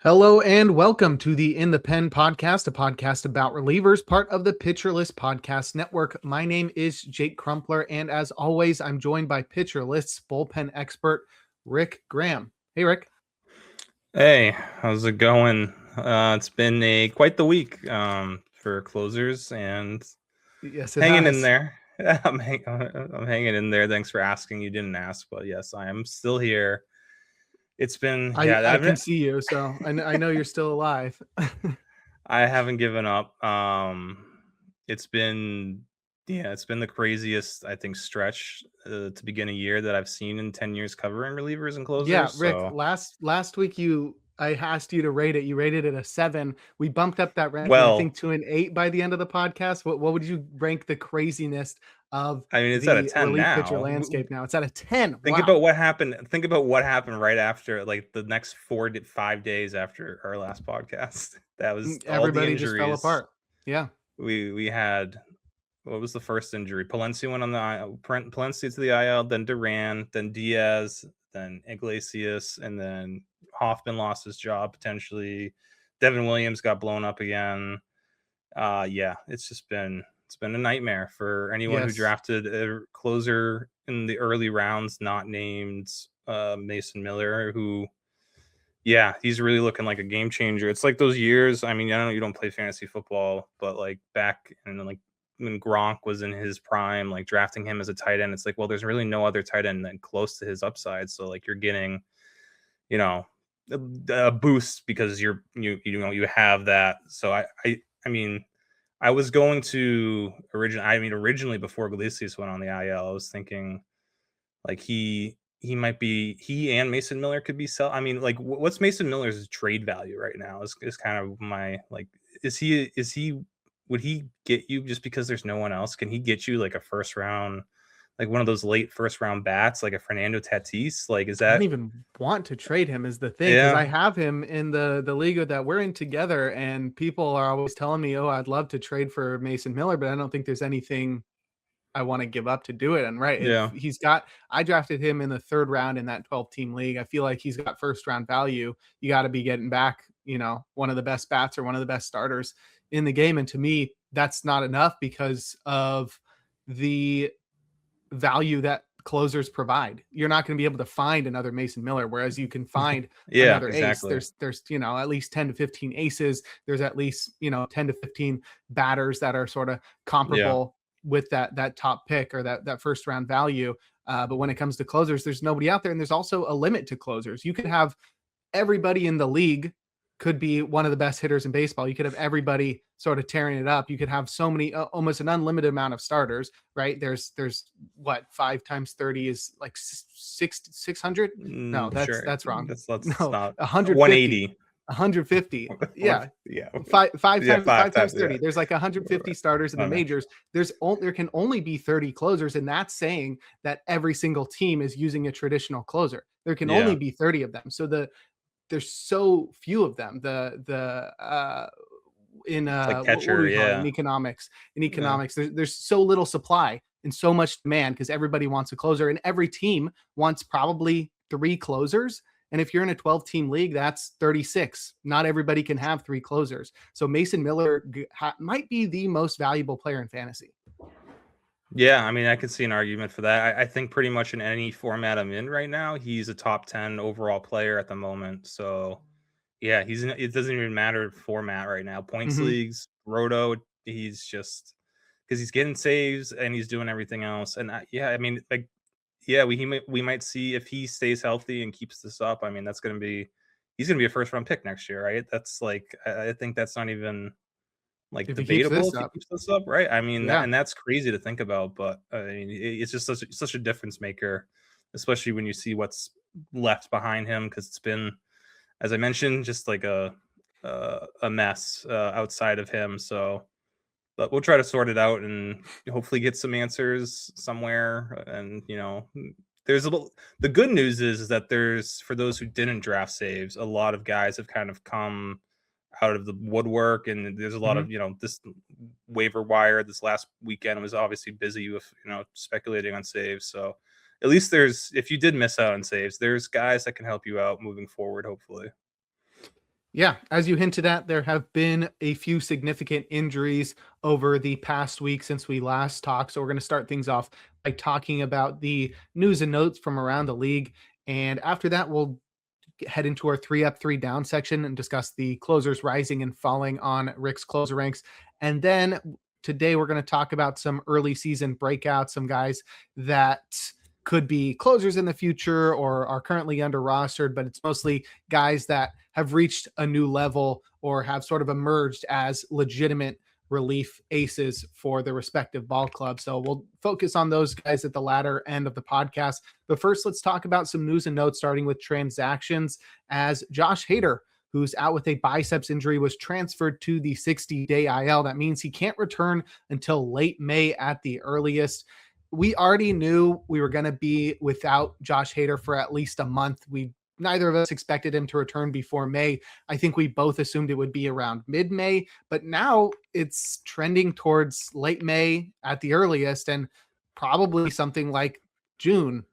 Hello and welcome to the In the Pen podcast, a podcast about relievers, part of the Pitcher List Podcast Network. My name is Jake Crumpler, and as always, I'm joined by Pitcher List's bullpen expert, Rick Graham. Hey, Rick. Hey, how's it going? It's been quite the week for closers, and Yes, hanging in there. I'm hanging in there. Thanks for asking. You didn't ask, but yes, I am still here. It's been I can see you, so I know you're still alive. I haven't given up. It's been the craziest, I think, stretch to begin a year that I've seen in 10 years covering relievers and closers. Yeah, Rick, So last week I asked you to rate it. You rated it a 7. We bumped up that ranking, I think, to an 8 by the end of the podcast. What would you rank the craziness of it's at a 10 relief now. pitcher landscape now? It's at a 10. Think about what happened. Think about what happened right after, like the next 4 to 5 days after our last podcast. That was everybody all the injuries. just fell apart. Yeah, we had, what was the first injury? Palencia went on the Palencia to the IL, then Duran, then Diaz, then Iglesias, and then Hoffman lost his job potentially. Devin Williams got blown up again. It's been a nightmare for anyone who drafted a closer in the early rounds, not named Mason Miller, who, he's really looking like a game changer. It's like those years. I mean, I know you don't play fantasy football, but like back in like when Gronk was in his prime, like drafting him as a tight end, it's like, well, there's really no other tight end that close to his upside. So like you're getting, a boost because you have that. So I mean, I was going to originally before Iglesias went on the IL, I was thinking like he and Mason Miller could be sell. I mean, like what's Mason Miller's trade value right now is kind of my, like, would he get you just because there's no one else? Can he get you like a first round, like one of those late first round bats, like a Fernando Tatis? Like, is that? I don't even want to trade him is the thing, because I have him in the league that we're in together, and people are always telling me, oh, I'd love to trade for Mason Miller, but I don't think there's anything I want to give up to do it. And I drafted him in the 3rd round in that 12-team league. I feel like he's got first round value. You got to be getting back, one of the best bats or one of the best starters in the game. And to me, that's not enough because of the value that closers provide. You're not going to be able to find another Mason Miller, whereas you can find another ace. There's at least 10 to 15 aces. There's at least 10 to 15 batters that are sort of comparable with that top pick or that first round value. But when it comes to closers, there's nobody out there, and there's also a limit to closers. You could have everybody in the league could be one of the best hitters in baseball. You could have everybody sort of tearing it up. You could have so many, almost an unlimited amount of starters, right? There's what, 5 times 30 is like 600? No, that's wrong. Let's no, stop. 150. 150. Yeah. 5 times 30. There's like 150 starters in the majors. There can only be 30 closers, and that's saying that every single team is using a traditional closer. There can only be 30 of them. So there's so few of them. In catcher, in economics, there's so little supply and so much demand because everybody wants a closer, and every team wants probably 3 closers. And if you're in a 12-team league, that's 36. Not everybody can have 3 closers. So Mason Miller might be the most valuable player in fantasy. Yeah, I mean, I could see an argument for that. I think pretty much in any format I'm in right now, he's a top 10 overall player at the moment. So, yeah, it doesn't even matter format right now. Points leagues, roto, he's just, because he's getting saves and he's doing everything else. And we might see if he stays healthy and keeps this up. I mean, he's going to be a first round pick next year, right? That's like, I think that's not even like if debatable if he keeps this up, right? I mean, and that's crazy to think about, but I mean, it's just such a difference maker, especially when you see what's left behind him, because it's been, as I mentioned, just like a mess outside of him. So, but we'll try to sort it out and hopefully get some answers somewhere. And the good news is that there's, for those who didn't draft saves, a lot of guys have kind of come out of the woodwork, and there's a lot of this waiver wire this last weekend was obviously busy with speculating on saves. So at least if you did miss out on saves, there's guys that can help you out moving forward, hopefully. Yeah, as you hinted at, there have been a few significant injuries over the past week since we last talked. So we're going to start things off by talking about the news and notes from around the league. And after that, we'll head into our 3 up, 3 down section and discuss the closers rising and falling on Rick's closer ranks. And then today we're going to talk about some early season breakouts, some guys that could be closers in the future or are currently under rostered, but it's mostly guys that have reached a new level or have sort of emerged as legitimate relief aces for their respective ball clubs. So we'll focus on those guys at the latter end of the podcast. But first, let's talk about some news and notes, starting with transactions, as Josh Hader, who's out with a biceps injury, was transferred to the 60-day IL. That means he can't return until late May at the earliest. We already knew we were going to be without Josh Hader for at least a month. Neither of us expected him to return before May. I think we both assumed it would be around mid-May, but now it's trending towards late May at the earliest and probably something like June.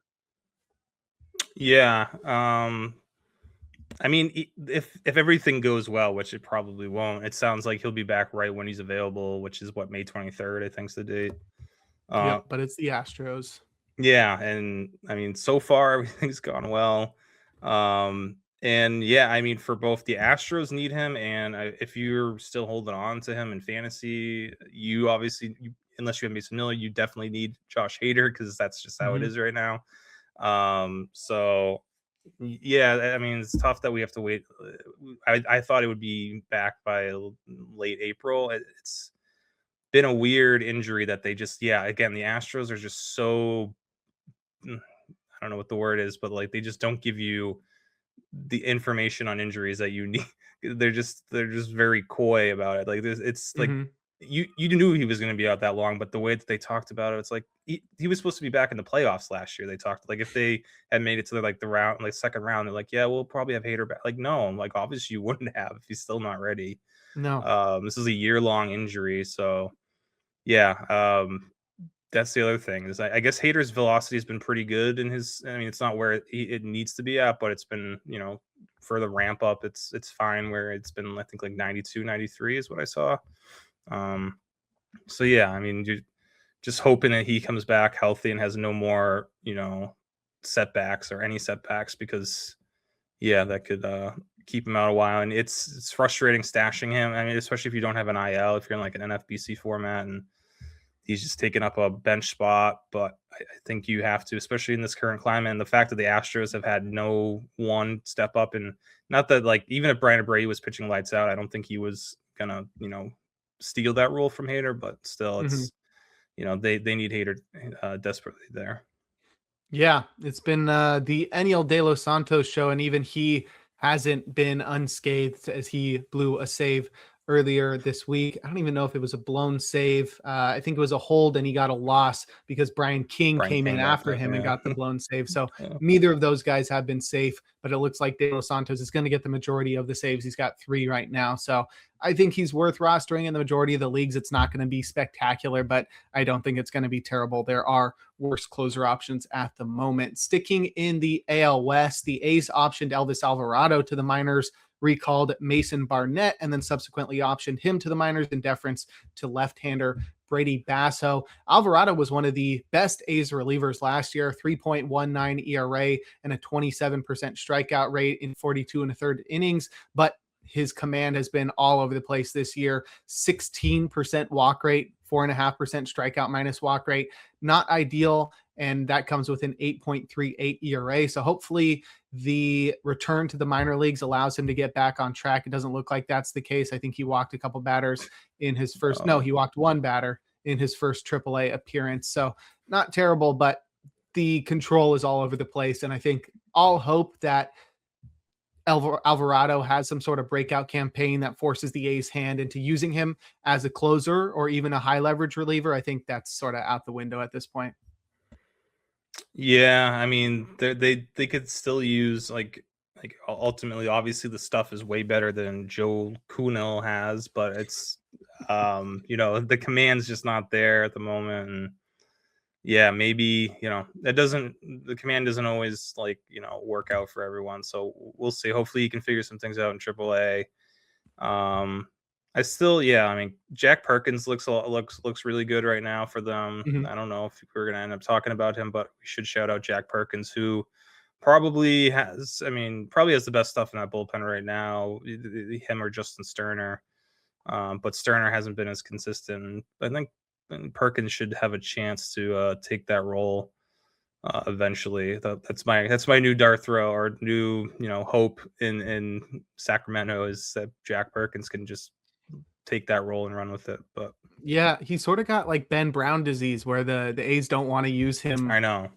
Yeah. I mean, if everything goes well, which it probably won't, it sounds like he'll be back right when he's available, which is what, May 23rd, I think's the date. Yep, but it's the Astros. Yeah, and I mean, so far everything's gone well. And yeah, I mean, for both the Astros need him, and if you're still holding on to him in fantasy, you obviously, unless you have Mason Miller, you definitely need Josh Hader because that's just how it is right now. So yeah, I mean, it's tough that we have to wait. I thought it would be back by late April. It's been a weird injury that they just, again, the Astros are just so, I don't know what the word is, but like they just don't give you the information on injuries that you need. They're just very coy about it. Like it's like you knew he was going to be out that long, but the way that they talked about it, it's like he was supposed to be back in the playoffs last year. They talked like if they had made it to the round, like second round, they're like, yeah, we'll probably have Hader back. Like, no, like obviously you wouldn't have if he's still not ready. No. This is a year-long injury, so yeah. That's the other thing is I guess Hader's velocity has been pretty good in his. I mean, it's not where it needs to be at, but it's been, for the ramp up, it's fine where it's been, I think like 92, 93 is what I saw. So yeah, I mean, you're just hoping that he comes back healthy and has no more, setbacks or any setbacks because that could keep him out a while. And it's frustrating stashing him. I mean, especially if you don't have an IL, if you're in like an NFBC format and he's just taking up a bench spot, but I think you have to, especially in this current climate. And the fact that the Astros have had no one step up, and not that like even if Brian Brady was pitching lights out, I don't think he was gonna, steal that role from Hader. But still, it's they need Hader desperately there. Yeah, it's been the Eniel De Los Santos show, and even he hasn't been unscathed as he blew a save earlier this week. I don't even know if it was a blown save. I think it was a hold, and he got a loss because Brian King came in after him and got the blown save. So neither of those guys have been safe, but it looks like De Los Santos is going to get the majority of the saves. He's got 3 right now. So I think he's worth rostering in the majority of the leagues. It's not going to be spectacular, but I don't think it's going to be terrible. There are worse closer options at the moment. Sticking in the AL West, the A's optioned Elvis Alvarado to the minors, recalled Mason Barnett, and then subsequently optioned him to the minors in deference to left-hander Brady Basso. Alvarado was one of the best A's relievers last year, 3.19 ERA and a 27% strikeout rate in 42 1/3 innings, but his command has been all over the place this year. 16% walk rate, 4.5% strikeout minus walk rate. Not ideal, and that comes with an 8.38 ERA. So hopefully the return to the minor leagues allows him to get back on track. It doesn't look like that's the case. I think he walked a couple batters in his first. No, he walked one batter in his first AAA appearance. So not terrible, but the control is all over the place. And I think all hope that Alvarado has some sort of breakout campaign that forces the A's hand into using him as a closer or even a high leverage reliever. I think that's sort of out the window at this point. Yeah, I mean, they could still use like ultimately, obviously, the stuff is way better than Joe Kunal has, but it's the command's just not there at the moment. And yeah, maybe, the command doesn't always work out for everyone. So we'll see. Hopefully he can figure some things out in AAA. I mean, Jack Perkins looks really good right now for them. Mhm. I don't know if we're gonna end up talking about him, but we should shout out Jack Perkins, who probably has the best stuff in that bullpen right now. Him or Justin Sterner, but Sterner hasn't been as consistent. I think Perkins should have a chance to take that role eventually. That's my new dart throw, or new hope in Sacramento, is that Jack Perkins can just take that role and run with it. But Yeah, he sort of got like Ben Brown disease where the A's don't want to use him I know it's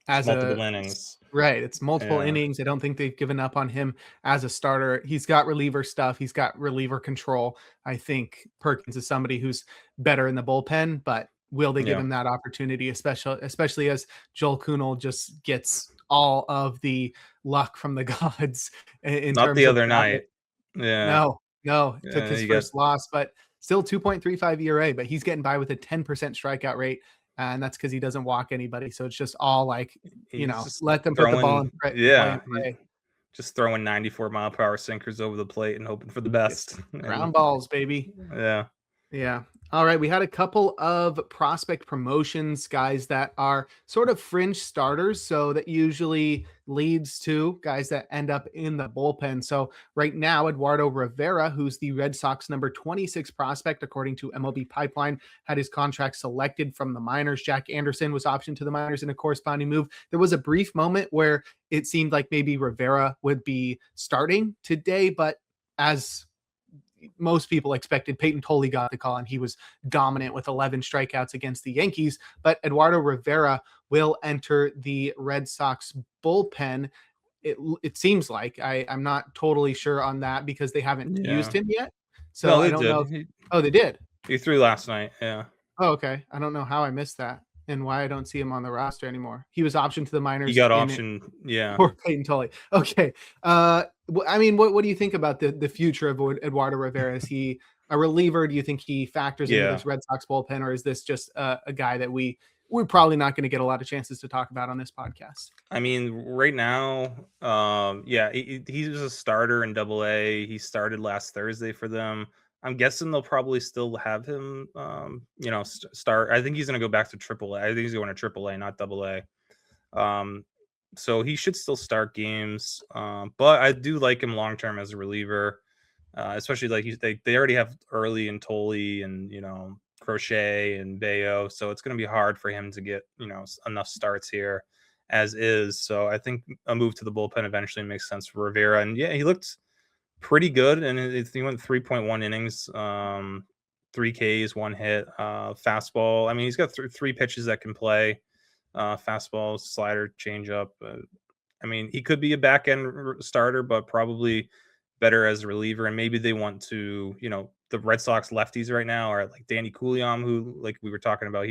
as multiple a innings. right. It's multiple Yeah, innings. I don't think they've given up on him as a starter. He's got reliever stuff. He's got reliever control. I think Perkins is somebody who's better in the bullpen, but will they give yeah. him that opportunity, especially as Joel Kuhnel just gets all of the luck from the gods in Not terms the of other travel? night. Yeah, No, took yeah. his You got first loss, but still 2.35 ERA, but he's getting by with a 10% strikeout rate. And that's because he doesn't walk anybody. So it's just all like, he's just let them put the ball throwing. in play Yeah, and he's play. just throwing 94-mile-per-hour sinkers over the plate and hoping for the Yes. best. And Ground balls, baby. yeah, Yeah. All right. We had a couple of prospect promotions, guys that are sort of fringe starters. So that usually leads to guys that end up in the bullpen. So right now, Eduardo Rivera, who's the Red Sox number 26 prospect, according to MLB Pipeline, had his contract selected from the minors. Jack Anderson was optioned to the minors in a corresponding move. There was a brief moment where it seemed like maybe Rivera would be starting today, but as most people expected, Peyton Tolley got the call and he was dominant with 11 strikeouts against the Yankees. But Eduardo Rivera will enter the Red Sox bullpen. It seems like I'm not totally sure on that because they haven't used yeah. him yet. No, So I they don't know. did. Oh, they did. He threw last night. Yeah, Oh, okay. I don't know how I missed that and why I don't see him on the roster anymore. He was optioned to the he minors got in option. Yeah, or Peyton Tully. Okay. I mean, what do you think about the future of Eduardo Rivera? Is he a reliever? Do you think he factors into yeah. this Red Sox bullpen, or is this just a guy that we're probably not going to get a lot of chances to talk about on this podcast? I mean, right now, yeah, he was a starter in Double-A. He started last Thursday for them. I'm guessing they'll probably still have him, start. I think he's going to go back to Triple-A. I think he's going to Triple-A, not Double-A. So he should still start games. But I do like him long term as a reliever, especially like they already have Early and Tolley and Crochet and Bayo, so it's going to be hard for him to get enough starts here as is. So I think a move to the bullpen eventually makes sense for Rivera. And yeah, he looked pretty good, and he went 3.1 innings, 3 Ks, 1 hit, fastball. I mean, he's got three pitches that can play. Fastball, slider, changeup. I mean, he could be a back end starter, but probably better as a reliever. And maybe they want to, the Red Sox lefties right now are like Danny Coulomb, who, like we were talking about,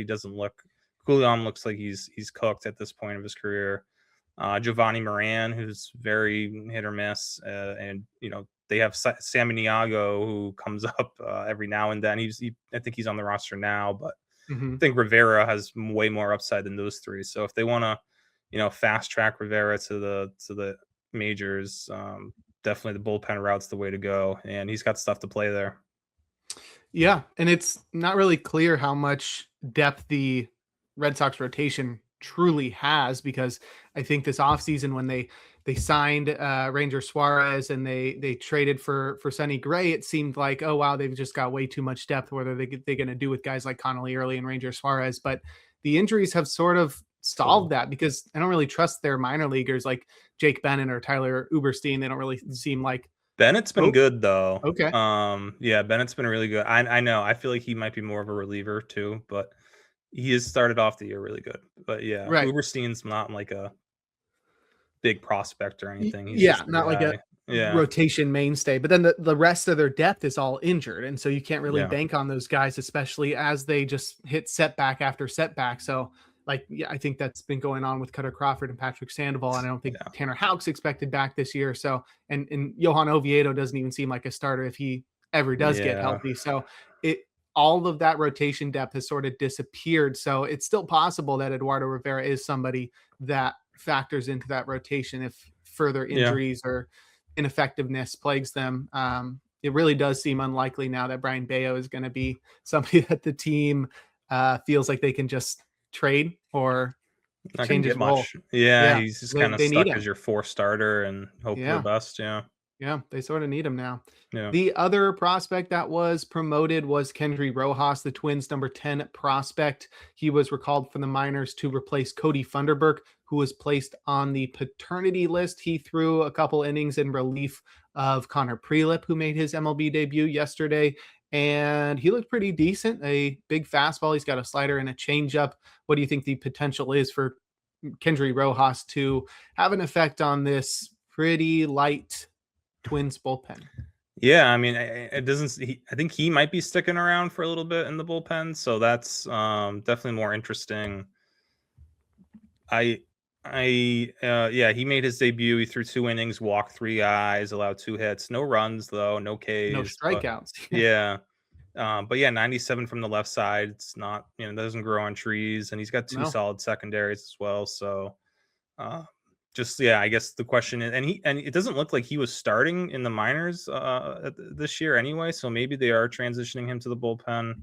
Coulomb looks like he's cooked at this point of his career. Giovanni Moran, who's very hit or miss, and they have Sammy Niago, who comes up every now and then. I think he's on the roster now, but I Mm-hmm. think Rivera has way more upside than those three. So if they want to, fast track Rivera to the majors, definitely the bullpen route's the way to go, and he's got stuff to play there. Yeah, and it's not really clear how much depth the Red Sox rotation truly has because I think this offseason when they signed Ranger Suarez and they traded for Sonny Gray, it seemed like, oh wow, they've just got way too much depth. What are they're going to do with guys like Connolly Early and Ranger Suarez? But the injuries have sort of solved that because I don't really trust their minor leaguers like Jake Bennett or Tyler Uberstein. They don't really seem like Bennett's been good though. okay. Yeah, Bennett's been really good. I know. I feel like he might be more of a reliever too, but he has started off the year really good. But yeah, Right. Uberstein's not like a big prospect or anything. He's Yeah, just a not like a guy. Yeah, rotation mainstay, but then the rest of their depth is all injured. And so you can't really yeah, bank on those guys, especially as they just hit setback after setback. So like, yeah, I think that's been going on with Cutter Crawford and Patrick Sandoval. And I don't think yeah. Tanner Houck's expected back this year. So, and Johan Oviedo doesn't even seem like a starter if he ever does get Yeah. healthy. So it, all of that rotation depth has sort of disappeared. So it's still possible that Eduardo Rivera is somebody that factors into that rotation if further injuries or ineffectiveness plagues them. It really does seem unlikely now that Brian Bayo is going to be somebody that the team feels like they can just trade or not change his role. much. Yeah, he's just kind of stuck as your 4th starter and hope for the best. Yeah, they sort of need him now. Yeah. The other prospect that was promoted was Kendry Rojas, the Twins' number 10 prospect. He was recalled from the minors to replace Cody Funderburk, who was placed on the paternity list. He threw a couple innings in relief of Connor Prelip, who made his MLB debut yesterday, and he looked pretty decent. A big fastball. He's got a slider and a changeup. What do you think the potential is for Kendry Rojas to have an effect on this pretty light Twins bullpen? Yeah, I mean, it doesn't. I think he might be sticking around for a little bit in the bullpen, so that's definitely more interesting. Yeah, he made his debut. He threw 2 innings, walked 3 guys, allowed 2 hits, no runs though, no Ks, no strikeouts. But yeah, 97 from the left side. It's not, it doesn't grow on trees, and he's got 2 solid secondaries as well. So, I guess the question is, and it doesn't look like he was starting in the minors this year anyway. So maybe they are transitioning him to the bullpen.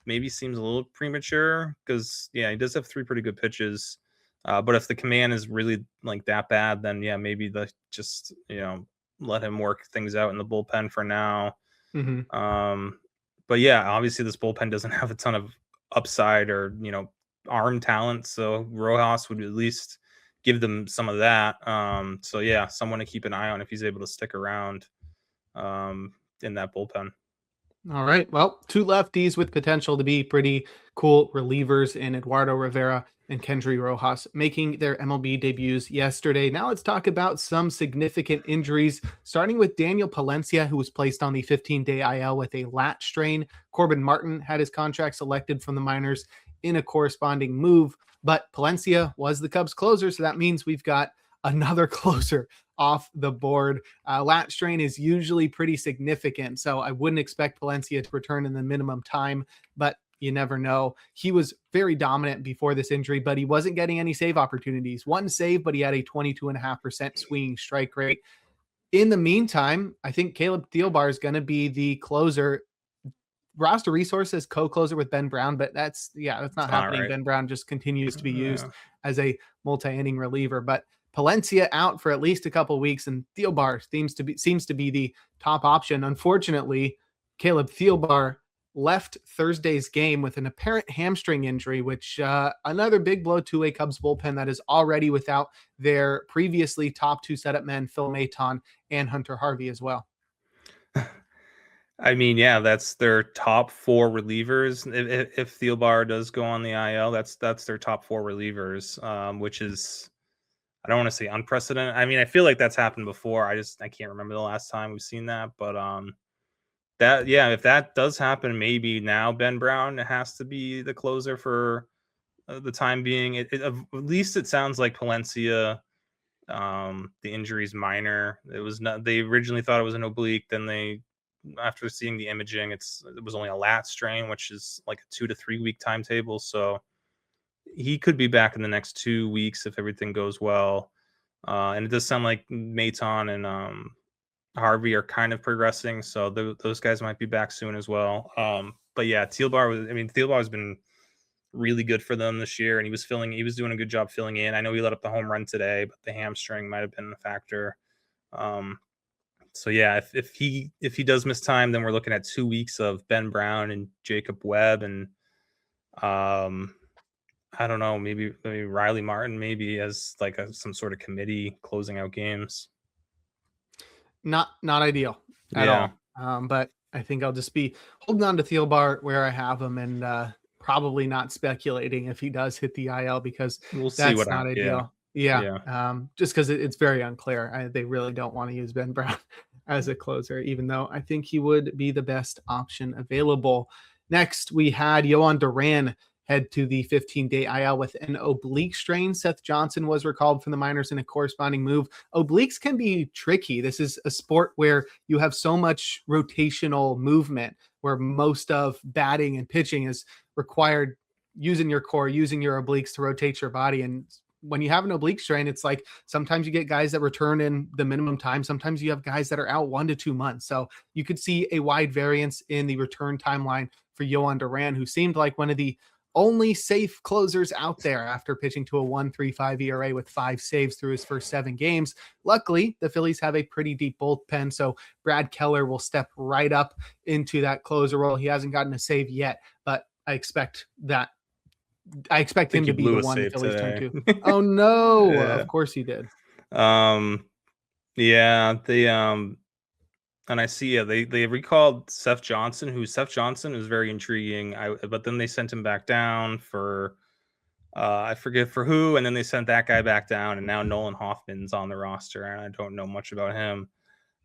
Maybe seems a little premature because he does have 3 pretty good pitches. But if the command is really like that bad, then maybe just let him work things out in the bullpen for now. Mm-hmm. But obviously this bullpen doesn't have a ton of upside or arm talent, so Rojas would at least give them some of that. Someone to keep an eye on if he's able to stick around in that bullpen. All right. Well, 2 lefties with potential to be pretty cool relievers in Eduardo Rivera and Kendry Rojas making their MLB debuts yesterday. Now let's talk about some significant injuries, starting with Daniel Palencia, who was placed on the 15-day IL with a lat strain. Corbin Martin had his contract selected from the minors in a corresponding move, but Palencia was the Cubs closer, so that means we've got another closer off the board. Lat strain is usually pretty significant, so I wouldn't expect Palencia to return in the minimum time, but you never know. He was very dominant before this injury, but he wasn't getting any save opportunities. 1 save, but he had a 22.5% swinging strike rate. In the meantime, I think Caleb Thielbar is going to be the closer. Roster Resources co-closer with Ben Brown, but that's not happening. Right. Ben Brown just continues to be used as a multi-inning reliever, but Palencia out for at least a couple weeks, and Thielbar seems to be the top option. Unfortunately, Caleb Thielbar left Thursday's game with an apparent hamstring injury, which another big blow to a Cubs bullpen that is already without their previously top 2 setup men, Phil Maton and Hunter Harvey as well. I mean, that's their top 4 relievers. If Thielbar does go on the IL, that's their top 4 relievers, which is, I don't want to say unprecedented. I mean, I feel like that's happened before. I can't remember the last time we've seen that, but if that does happen, maybe now Ben Brown has to be the closer for the time being. At least it sounds like Palencia, the injury's minor. It was not. They originally thought it was an oblique. Then after seeing the imaging, it was only a lat strain, which is like a 2 to 3 week timetable. So he could be back in the next 2 weeks if everything goes well. And it does sound like Maton and Harvey are kind of progressing, so those guys might be back soon as well. But Thielbar has been really good for them this year, and he was doing a good job filling in. I know he let up the home run today, but the hamstring might have been a factor. If he does miss time, then we're looking at 2 weeks of Ben Brown and Jacob Webb, and I don't know, maybe Riley Martin maybe as like some sort of committee closing out games. Not ideal at all. But I think I'll just be holding on to Thielbar where I have him, and probably not speculating if he does hit the IL, because that's not ideal. Just because it's very unclear. They really don't want to use Ben Brown as a closer, even though I think he would be the best option available. Next, we had Jhoan Duran head to the 15-day IL with an oblique strain. Seth Johnson was recalled from the minors in a corresponding move. Obliques can be tricky. This is a sport where you have so much rotational movement, where most of batting and pitching is required using your core, using your obliques to rotate your body. And when you have an oblique strain, it's like sometimes you get guys that return in the minimum time. Sometimes you have guys that are out 1 to 2 months. So you could see a wide variance in the return timeline for Jhoan Duran, who seemed like one of the only safe closers out there after pitching to a 1.35 ERA with 5 saves through his first 7 games. Luckily, the Phillies have a pretty deep bullpen, so Brad Keller will step right up into that closer role. He hasn't gotten a save yet, but I expect him to be the one the Phillies turn to. Oh no! Yeah. Of course he did. Yeah, they and I see they recalled Seth Johnson, is very intriguing. But then they sent him back down for I forget for who, and then they sent that guy back down, and now Nolan Hoffman's on the roster, and I don't know much about him.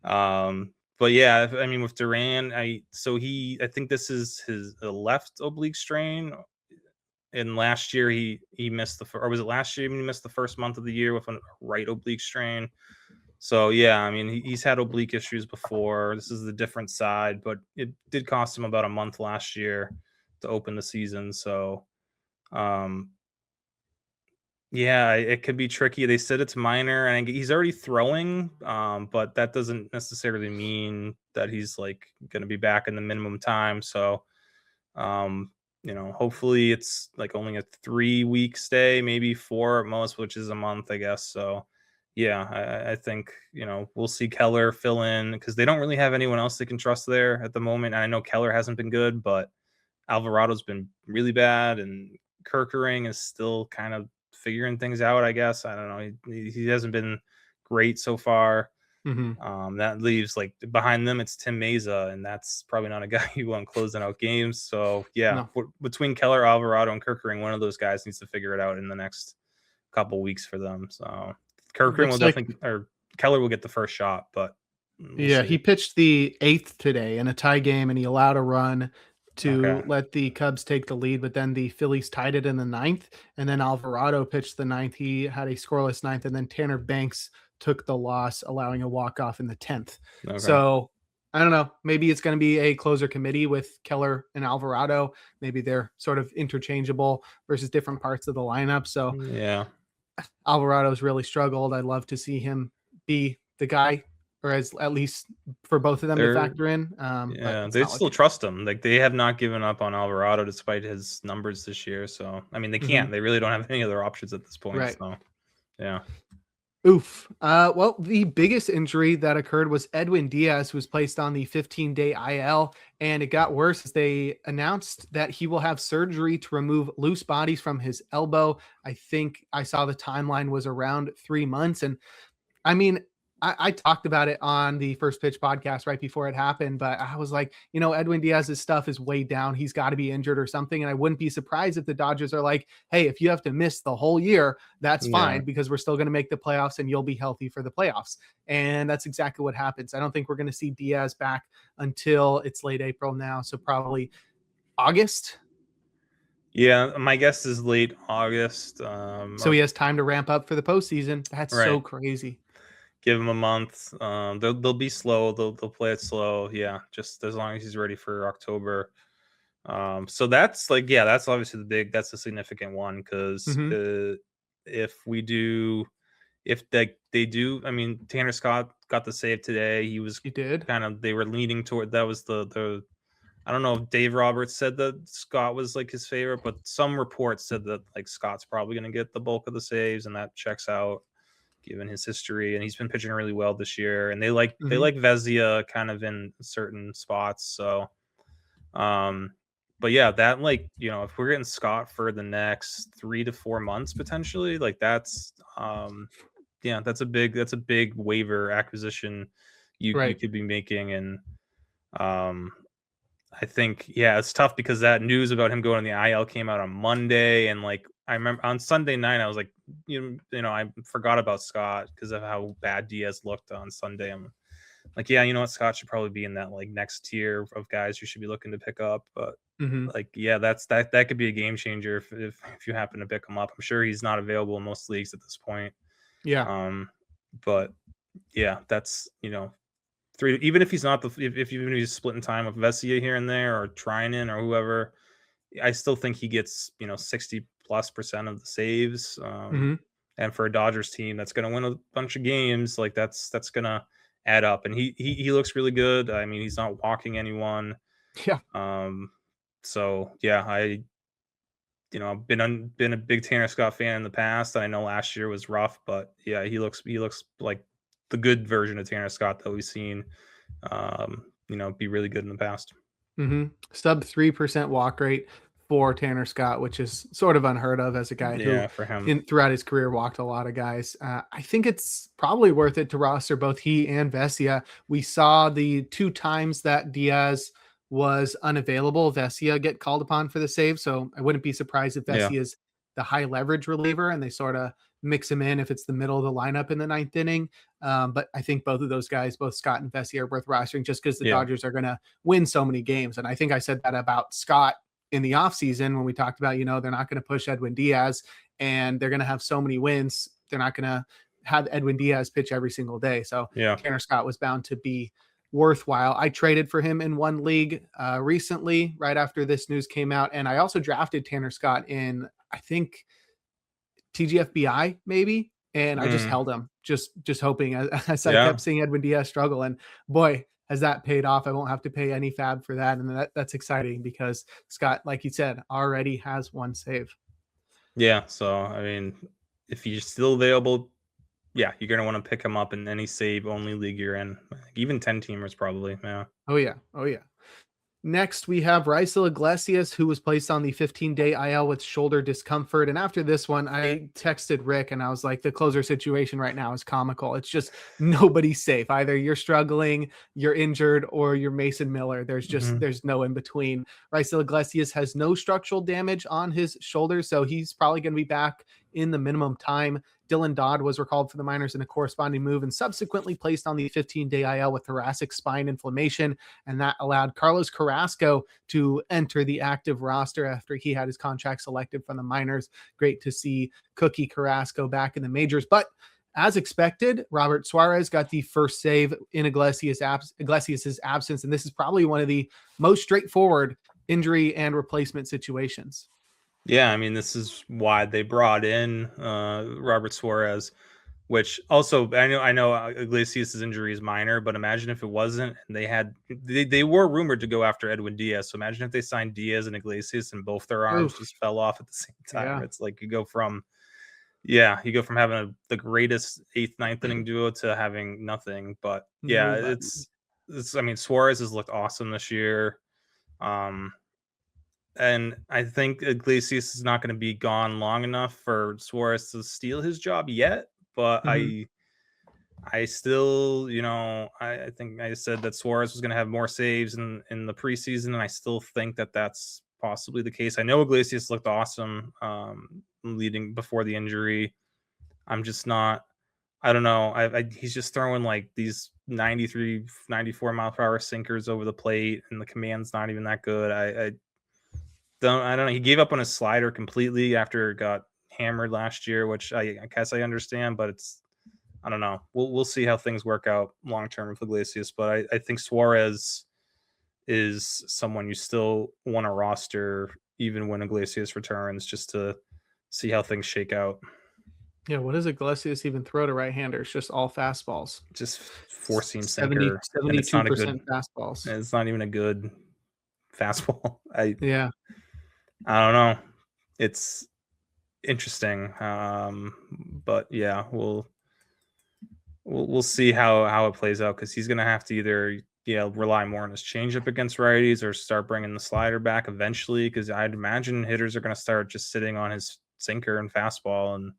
But yeah, I mean with Duran, I think this is his left oblique strain. And last year he missed or was it last year he missed the first month of the year with a right oblique strain. So yeah, I mean he's had oblique issues before. This is the different side, but it did cost him about a month last year to open the season. So yeah, it could be tricky. They said it's minor, and he's already throwing, but that doesn't necessarily mean that he's like going to be back in the minimum time. So hopefully it's like only a 3-week stay, maybe 4 at most, which is a month, I guess. So yeah, I think, we'll see Keller fill in because they don't really have anyone else they can trust there at the moment. And I know Keller hasn't been good, but Alvarado's been really bad, and Kerkering is still kind of figuring things out, I guess. I don't know. He hasn't been great so far. Mm-hmm. That leaves like behind them, it's Tim Mesa, and that's probably not a guy you want closing out games. So yeah, between Keller, Alvarado, and Kerkering, one of those guys needs to figure it out in the next couple weeks for them. So Kerkering will definitely, or Keller will get the first shot, but we'll see. He pitched the 8th today in a tie game, and he allowed a run to let the Cubs take the lead, but then the Phillies tied it in the 9th, and then Alvarado pitched the 9th. He had a scoreless 9th, and then Tanner Banks took the loss, allowing a walk-off in the 10th. Okay. So I don't know. Maybe it's going to be a closer committee with Keller and Alvarado. Maybe they're sort of interchangeable versus different parts of the lineup. So yeah, Alvarado's really struggled. I'd love to see him be the guy, or at least for both of them to factor in. Yeah, they still trust him. Like they have not given up on Alvarado despite his numbers this year. So I mean, they can't. Mm-hmm. They really don't have any other options at this point. Right. So yeah. Oof. Well, the biggest injury that occurred was Edwin Diaz, who was placed on the 15-day IL, and it got worse as they announced that he will have surgery to remove loose bodies from his elbow. I think I saw the timeline was around 3 months. And I mean, I talked about it on the First Pitch podcast right before it happened, but I was like, Edwin Diaz's stuff is way down. He's got to be injured or something. And I wouldn't be surprised if the Dodgers are like, hey, if you have to miss the whole year, that's fine, because we're still going to make the playoffs and you'll be healthy for the playoffs. And that's exactly what happens. I don't think we're going to see Diaz back until it's late April now. So probably August. Yeah, my guess is late August. So he has time to ramp up for the postseason. That's right. So crazy. Give him a month. They'll be slow. They'll play it slow. Yeah, just as long as he's ready for October. So that's that's obviously that's a significant one because if they do, I mean, Tanner Scott got the save today. He did kind of, they were leaning toward, that was the I don't know if Dave Roberts said that Scott was like his favorite, but some reports said that like Scott's probably going to get the bulk of the saves, and that checks out given his history, and he's been pitching really well this year. And they like Vezia kind of in certain spots. So, but yeah, that if we're getting Scott for the next 3 to 4 months potentially, like that's that's a big waiver acquisition you could be making. And I think it's tough because that news about him going to the IL came out on Monday, and like I remember on Sunday night I was like, I forgot about Scott because of how bad Diaz looked on Sunday. like, yeah, you know what, Scott should probably be in that like next tier of guys you should be looking to pick up. But like, yeah, that could be a game changer if you happen to pick him up. I'm sure he's not available in most leagues at this point. Yeah. But yeah, that's, three. Even if he's not if even if he's splitting time with Vesia here and there or Trinan or whoever, I still think he gets 60+% of the saves. And for a Dodgers team that's going to win a bunch of games, like that's going to add up. And he looks really good. I mean, he's not walking anyone. Yeah. So yeah, I've been a big Tanner Scott fan in the past. I know last year was rough, but yeah, he looks like the good version of Tanner Scott that we've seen, be really good in the past. Sub 3% walk rate for Tanner Scott, which is sort of unheard of as a guy who for him throughout his career walked a lot of guys. I think it's probably worth it to roster both he and Vesia. We saw the 2 times that Diaz was unavailable, Vesia get called upon for the save. So I wouldn't be surprised if Vesia is the high leverage reliever and they sort of mix him in if it's the middle of the lineup in the 9th inning. But I think both of those guys, both Scott and Vesia, are worth rostering just because the Dodgers are going to win so many games. And I think I said that about Scott in the offseason when we talked about, they're not going to push Edwin Diaz and they're going to have so many wins. They're not going to have Edwin Diaz pitch every single day. So Tanner Scott was bound to be worthwhile. I traded for him in one league recently, right after this news came out. And I also drafted Tanner Scott in, I think, TGFBI maybe. And I just held him, just hoping as I kept seeing Edwin Diaz struggle. And boy, has that paid off. I won't have to pay any fab for that. And that's exciting because Scott, like you said, already has 1 save. Yeah. So, I mean, if he's still available, you're going to want to pick him up in any save only league you're in. Even 10 teamers probably. Yeah. Oh yeah. Next, we have Raisel Iglesias, who was placed on the 15-day IL with shoulder discomfort. And after this one, I texted Rick and I was like, the closer situation right now is comical. It's just nobody's safe. Either you're struggling, you're injured, or you're Mason Miller. There's no in between. Raisel Iglesias has no structural damage on his shoulder, so he's probably going to be back in the minimum time. Dylan Dodd was recalled for the minors in a corresponding move and subsequently placed on the 15-day IL with thoracic spine inflammation. And that allowed Carlos Carrasco to enter the active roster after he had his contract selected from the minors. Great to see Cookie Carrasco back in the majors. But as expected, Robert Suarez got the first save in Iglesias' absence. And this is probably one of the most straightforward injury and replacement situations. Yeah, I mean, this is why they brought in Robert Suarez, which also I know Iglesias' injury is minor, but imagine if it wasn't. And they were rumored to go after Edwin Diaz. So imagine if they signed Diaz and Iglesias and both their arms just fell off at the same time. Yeah. It's like you go from having the greatest 8th, 9th inning duo to having nothing. But yeah, it's I mean, Suarez has looked awesome this year. And I think Iglesias is not going to be gone long enough for Suarez to steal his job yet. But I still, I think I said that Suarez was going to have more saves in the preseason. And I still think that that's possibly the case. I know Iglesias looked awesome leading before the injury. I'm just not, I don't know. He's just throwing like these 93, 94 mile per hour sinkers over the plate and the command's not even that good. I don't know. He gave up on his slider completely after it got hammered last year, which I guess I understand, but I don't know. We'll see how things work out long term with Iglesias, but I think Suarez is someone you still want to roster even when Iglesias returns, just to see how things shake out. Yeah, what does Iglesias even throw to right-handers? Just all fastballs. Just 4-seam sinker. 72% fastballs. It's not even a good fastball. I don't know. It's interesting. But yeah, we'll see how it plays out, because he's going to have to either rely more on his changeup against righties or start bringing the slider back eventually, because I'd imagine hitters are going to start just sitting on his sinker and fastball, and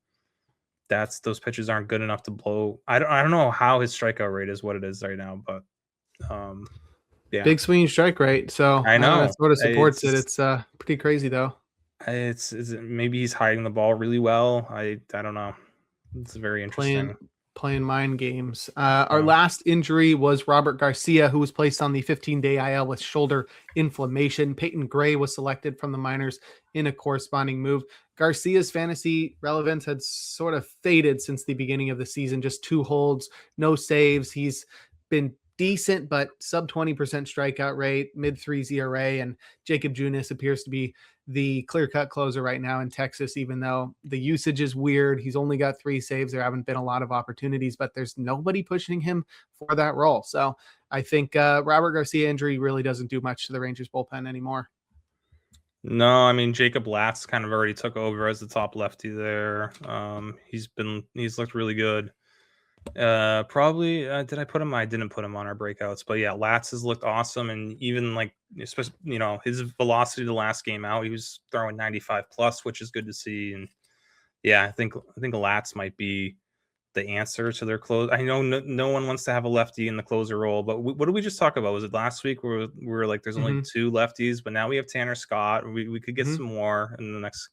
those pitches aren't good enough to blow. I don't know how his strikeout rate is what it is right now, but big swinging strike rate. So I know that sort of supports it. It's pretty crazy though. It's maybe he's hiding the ball really well. I don't know. It's very interesting. Playing mind games. Our last injury was Robert Garcia, who was placed on the 15-day IL with shoulder inflammation. Peyton Gray was selected from the minors in a corresponding move. Garcia's fantasy relevance had sort of faded since the beginning of the season. Just 2 holds, no saves. He's been decent, but sub 20% strikeout rate, mid 3s ERA, and Jacob Junis appears to be the clear-cut closer right now in Texas, even though the usage is weird. He's only got 3 saves. There haven't been a lot of opportunities, but there's nobody pushing him for that role. So I think Robert Garcia injury really doesn't do much to the Rangers bullpen anymore. No, I mean, Jacob Latz kind of already took over as the top lefty there. He's looked really good. Probably did I put him? I didn't put him on our breakouts, but yeah, Latz has looked awesome, and even like especially his velocity the last game out, he was throwing 95 plus, which is good to see. And yeah, I think Latz might be the answer to their close. I know no one wants to have a lefty in the closer role, but what did we just talk about? Was it last week where we were like, there's only 2 lefties, but now we have Tanner Scott. We could get some more in the next.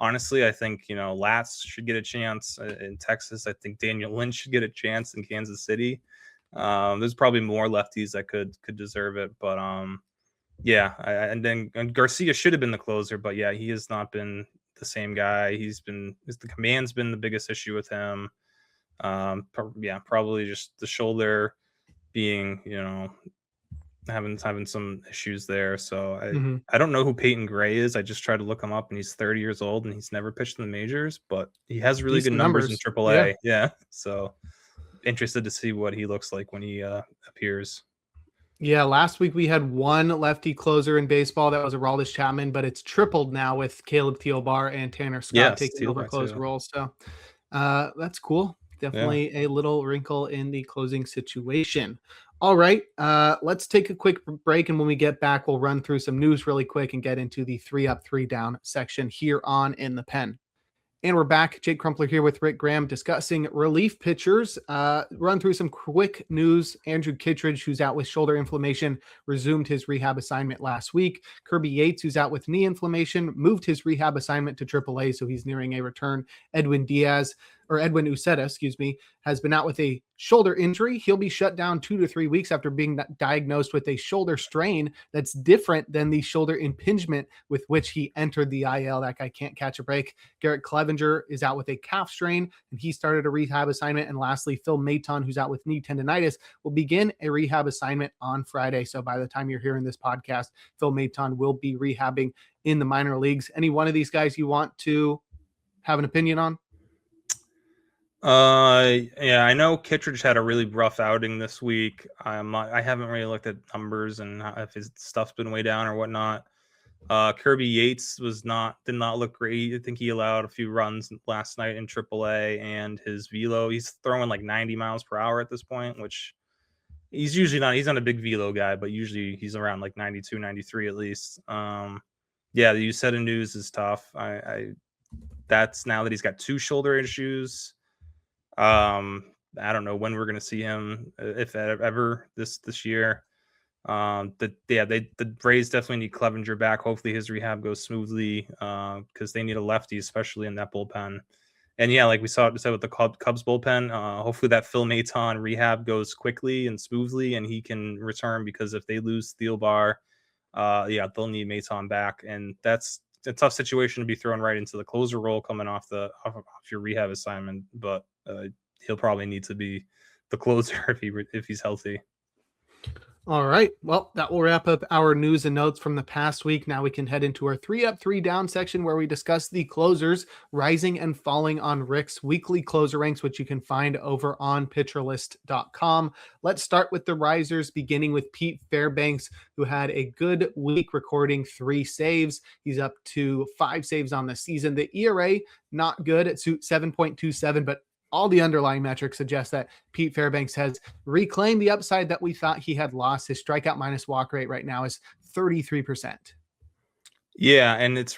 Honestly, I think, Latz should get a chance in Texas. I think Daniel Lynch should get a chance in Kansas City. There's probably more lefties that could deserve it. But, yeah. And then Garcia should have been the closer. But, yeah, he has not been the same guy. The command's been the biggest issue with him. Probably just the shoulder being, having some issues there. So I don't know who Peyton Gray is. I just tried to look him up, and he's 30 years old, and he's never pitched in the majors, but he has really good numbers in AAA. Yeah. So interested to see what he looks like when he appears. Yeah, last week we had 1 lefty closer in baseball. That was Aroldis Chapman, but it's tripled now with Caleb Thielbar and Tanner Scott taking over close roles. So that's cool. Definitely a little wrinkle in the closing situation. All right, let's take a quick break, and when we get back, we'll run through some news really quick and get into the 3 up, 3 down section here on In the Pen. And we're back. Jake Crumpler here with Rick Graham discussing relief pitchers. Run through some quick news. Andrew Kittredge, who's out with shoulder inflammation, resumed his rehab assignment last week. Kirby Yates, who's out with knee inflammation, moved his rehab assignment to AAA, so he's nearing a return. Edwin Ucera, has been out with a shoulder injury. He'll be shut down 2 to 3 weeks after being diagnosed with a shoulder strain that's different than the shoulder impingement with which he entered the IL. That guy can't catch a break. Garrett Cleavinger is out with a calf strain, and he started a rehab assignment. And lastly, Phil Maton, who's out with knee tendonitis, will begin a rehab assignment on Friday. So by the time you're hearing this podcast, Phil Maton will be rehabbing in the minor leagues. Any one of these guys you want to have an opinion on? I know Kittredge had a really rough outing this week. I haven't really looked at numbers and if his stuff's been way down or whatnot. Kirby Yates did not look great. I think he allowed a few runs last night in AAA, and his velo, he's throwing like 90 miles per hour at this point, which he's not a big velo guy, but usually he's around like 92, 93 at least. The Ucera news is tough. That's now that he's got 2 shoulder issues. I don't know when we're going to see him, if ever this year. The Rays definitely need Cleavinger back. Hopefully his rehab goes smoothly, because they need a lefty, especially in that bullpen. And like we said with the Cubs bullpen, hopefully that Phil Maton rehab goes quickly and smoothly, and he can return, because if they lose Thielbar, they'll need Maton back, and that's a tough situation to be thrown right into the closer role coming off your rehab assignment. But he'll probably need to be the closer if he's healthy. All right. Well, that will wrap up our news and notes from the past week. Now we can head into our 3 up, 3 down section, where we discuss the closers rising and falling on Rick's weekly closer ranks, which you can find over on pitcherlist.com. Let's start with the risers, beginning with Pete Fairbanks, who had a good week, recording 3 saves. He's up to 5 saves on the season. The ERA, not good at 7.27, but all the underlying metrics suggest that Pete Fairbanks has reclaimed the upside that we thought he had lost. His strikeout minus walk rate right now is 33%. Yeah, and it's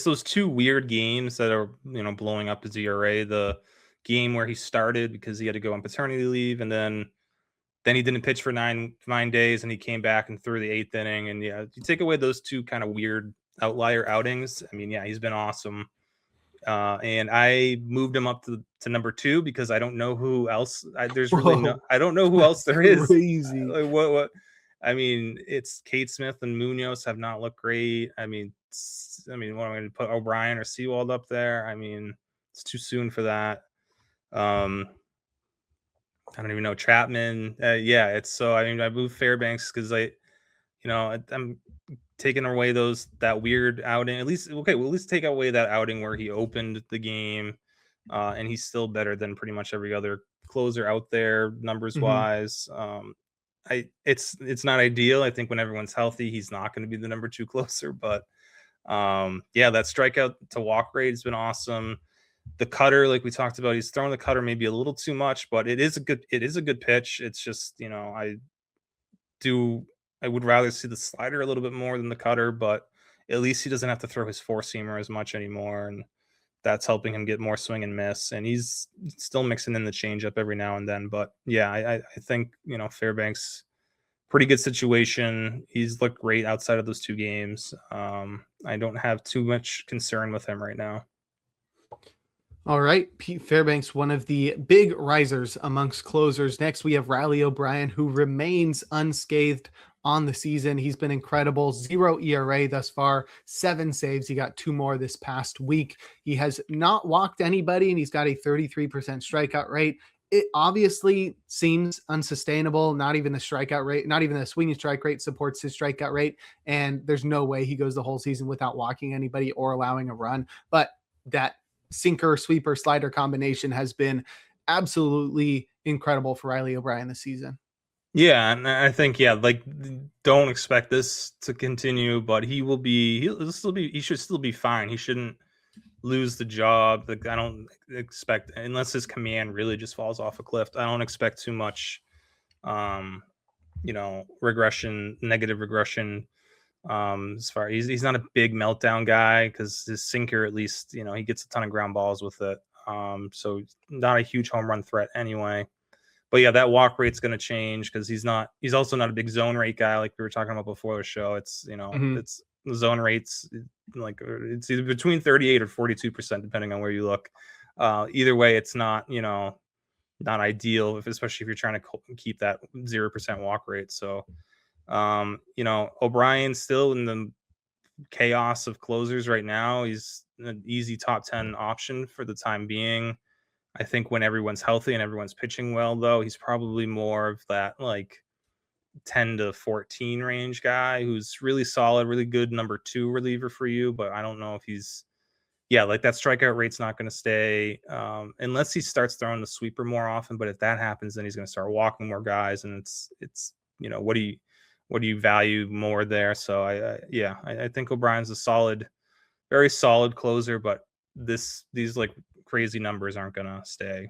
those 2 weird games that are, blowing up his ERA. The game where he started because he had to go on paternity leave, and then he didn't pitch for 9 days, and he came back and threw the 8th inning. And you take away those 2 kind of weird outlier outings, I mean, he's been awesome. and I moved him up to number 2 because I don't know who else. I don't know who else there is. Crazy. What? I mean, it's Kate Smith and Munoz have not looked great. I mean, what am I going to put O'Brien or Seawald up there? I mean, it's too soon for that. I don't even know Chapman. It's so. I mean, I moved Fairbanks because I'm taking away that weird outing. We'll at least take away that outing where he opened the game, and he's still better than pretty much every other closer out there numbers wise. It's not ideal. I think when everyone's healthy, he's not going to be the number 2 closer, but that strikeout to walk rate has been awesome. The cutter, like we talked about, he's throwing the cutter maybe a little too much, but it is a good pitch. It's just, I would rather see the slider a little bit more than the cutter, but at least he doesn't have to throw his 4-seamer as much anymore, and that's helping him get more swing and miss. And he's still mixing in the changeup every now and then. But yeah, I think Fairbanks, pretty good situation. He's looked great outside of those 2 games. I don't have too much concern with him right now. All right, Pete Fairbanks, one of the big risers amongst closers. Next, we have Riley O'Brien, who remains unscathed on the season. He's been incredible. 0 ERA thus far, 7 saves. He got 2 more this past week. He has not walked anybody, and he's got a 33% strikeout rate. It obviously seems unsustainable. Not even the strikeout rate, not even the swinging strike rate supports his strikeout rate. And there's no way he goes the whole season without walking anybody or allowing a run. But that sinker, sweeper, slider combination has been absolutely incredible for Riley O'Brien this season. Yeah, and I think don't expect this to continue, but he should still be fine. He shouldn't lose the job. I don't expect, unless his command really just falls off a cliff, I don't expect too much negative regression. As far he's not a big meltdown guy, because his sinker, at least, he gets a ton of ground balls with it. So not a huge home run threat anyway. But yeah, that walk rate's going to change because he's also not a big zone rate guy like we were talking about before the show. It's it's the zone rates, it's either between 38 or 42% depending on where you look. Either way, it's not not ideal, especially if you're trying to keep that 0% walk rate. So O'Brien's still in the chaos of closers right now. He's an easy top 10 option for the time being. I think when everyone's healthy and everyone's pitching well, though, he's probably more of that 10 to 14 range guy who's really solid, really good number 2 reliever for you. But I don't know if he's that strikeout rate's not going to stay unless he starts throwing the sweeper more often. But if that happens, then he's going to start walking more guys, and it's what do you value more there? So I think O'Brien's a solid, very solid closer, but these crazy numbers aren't gonna stay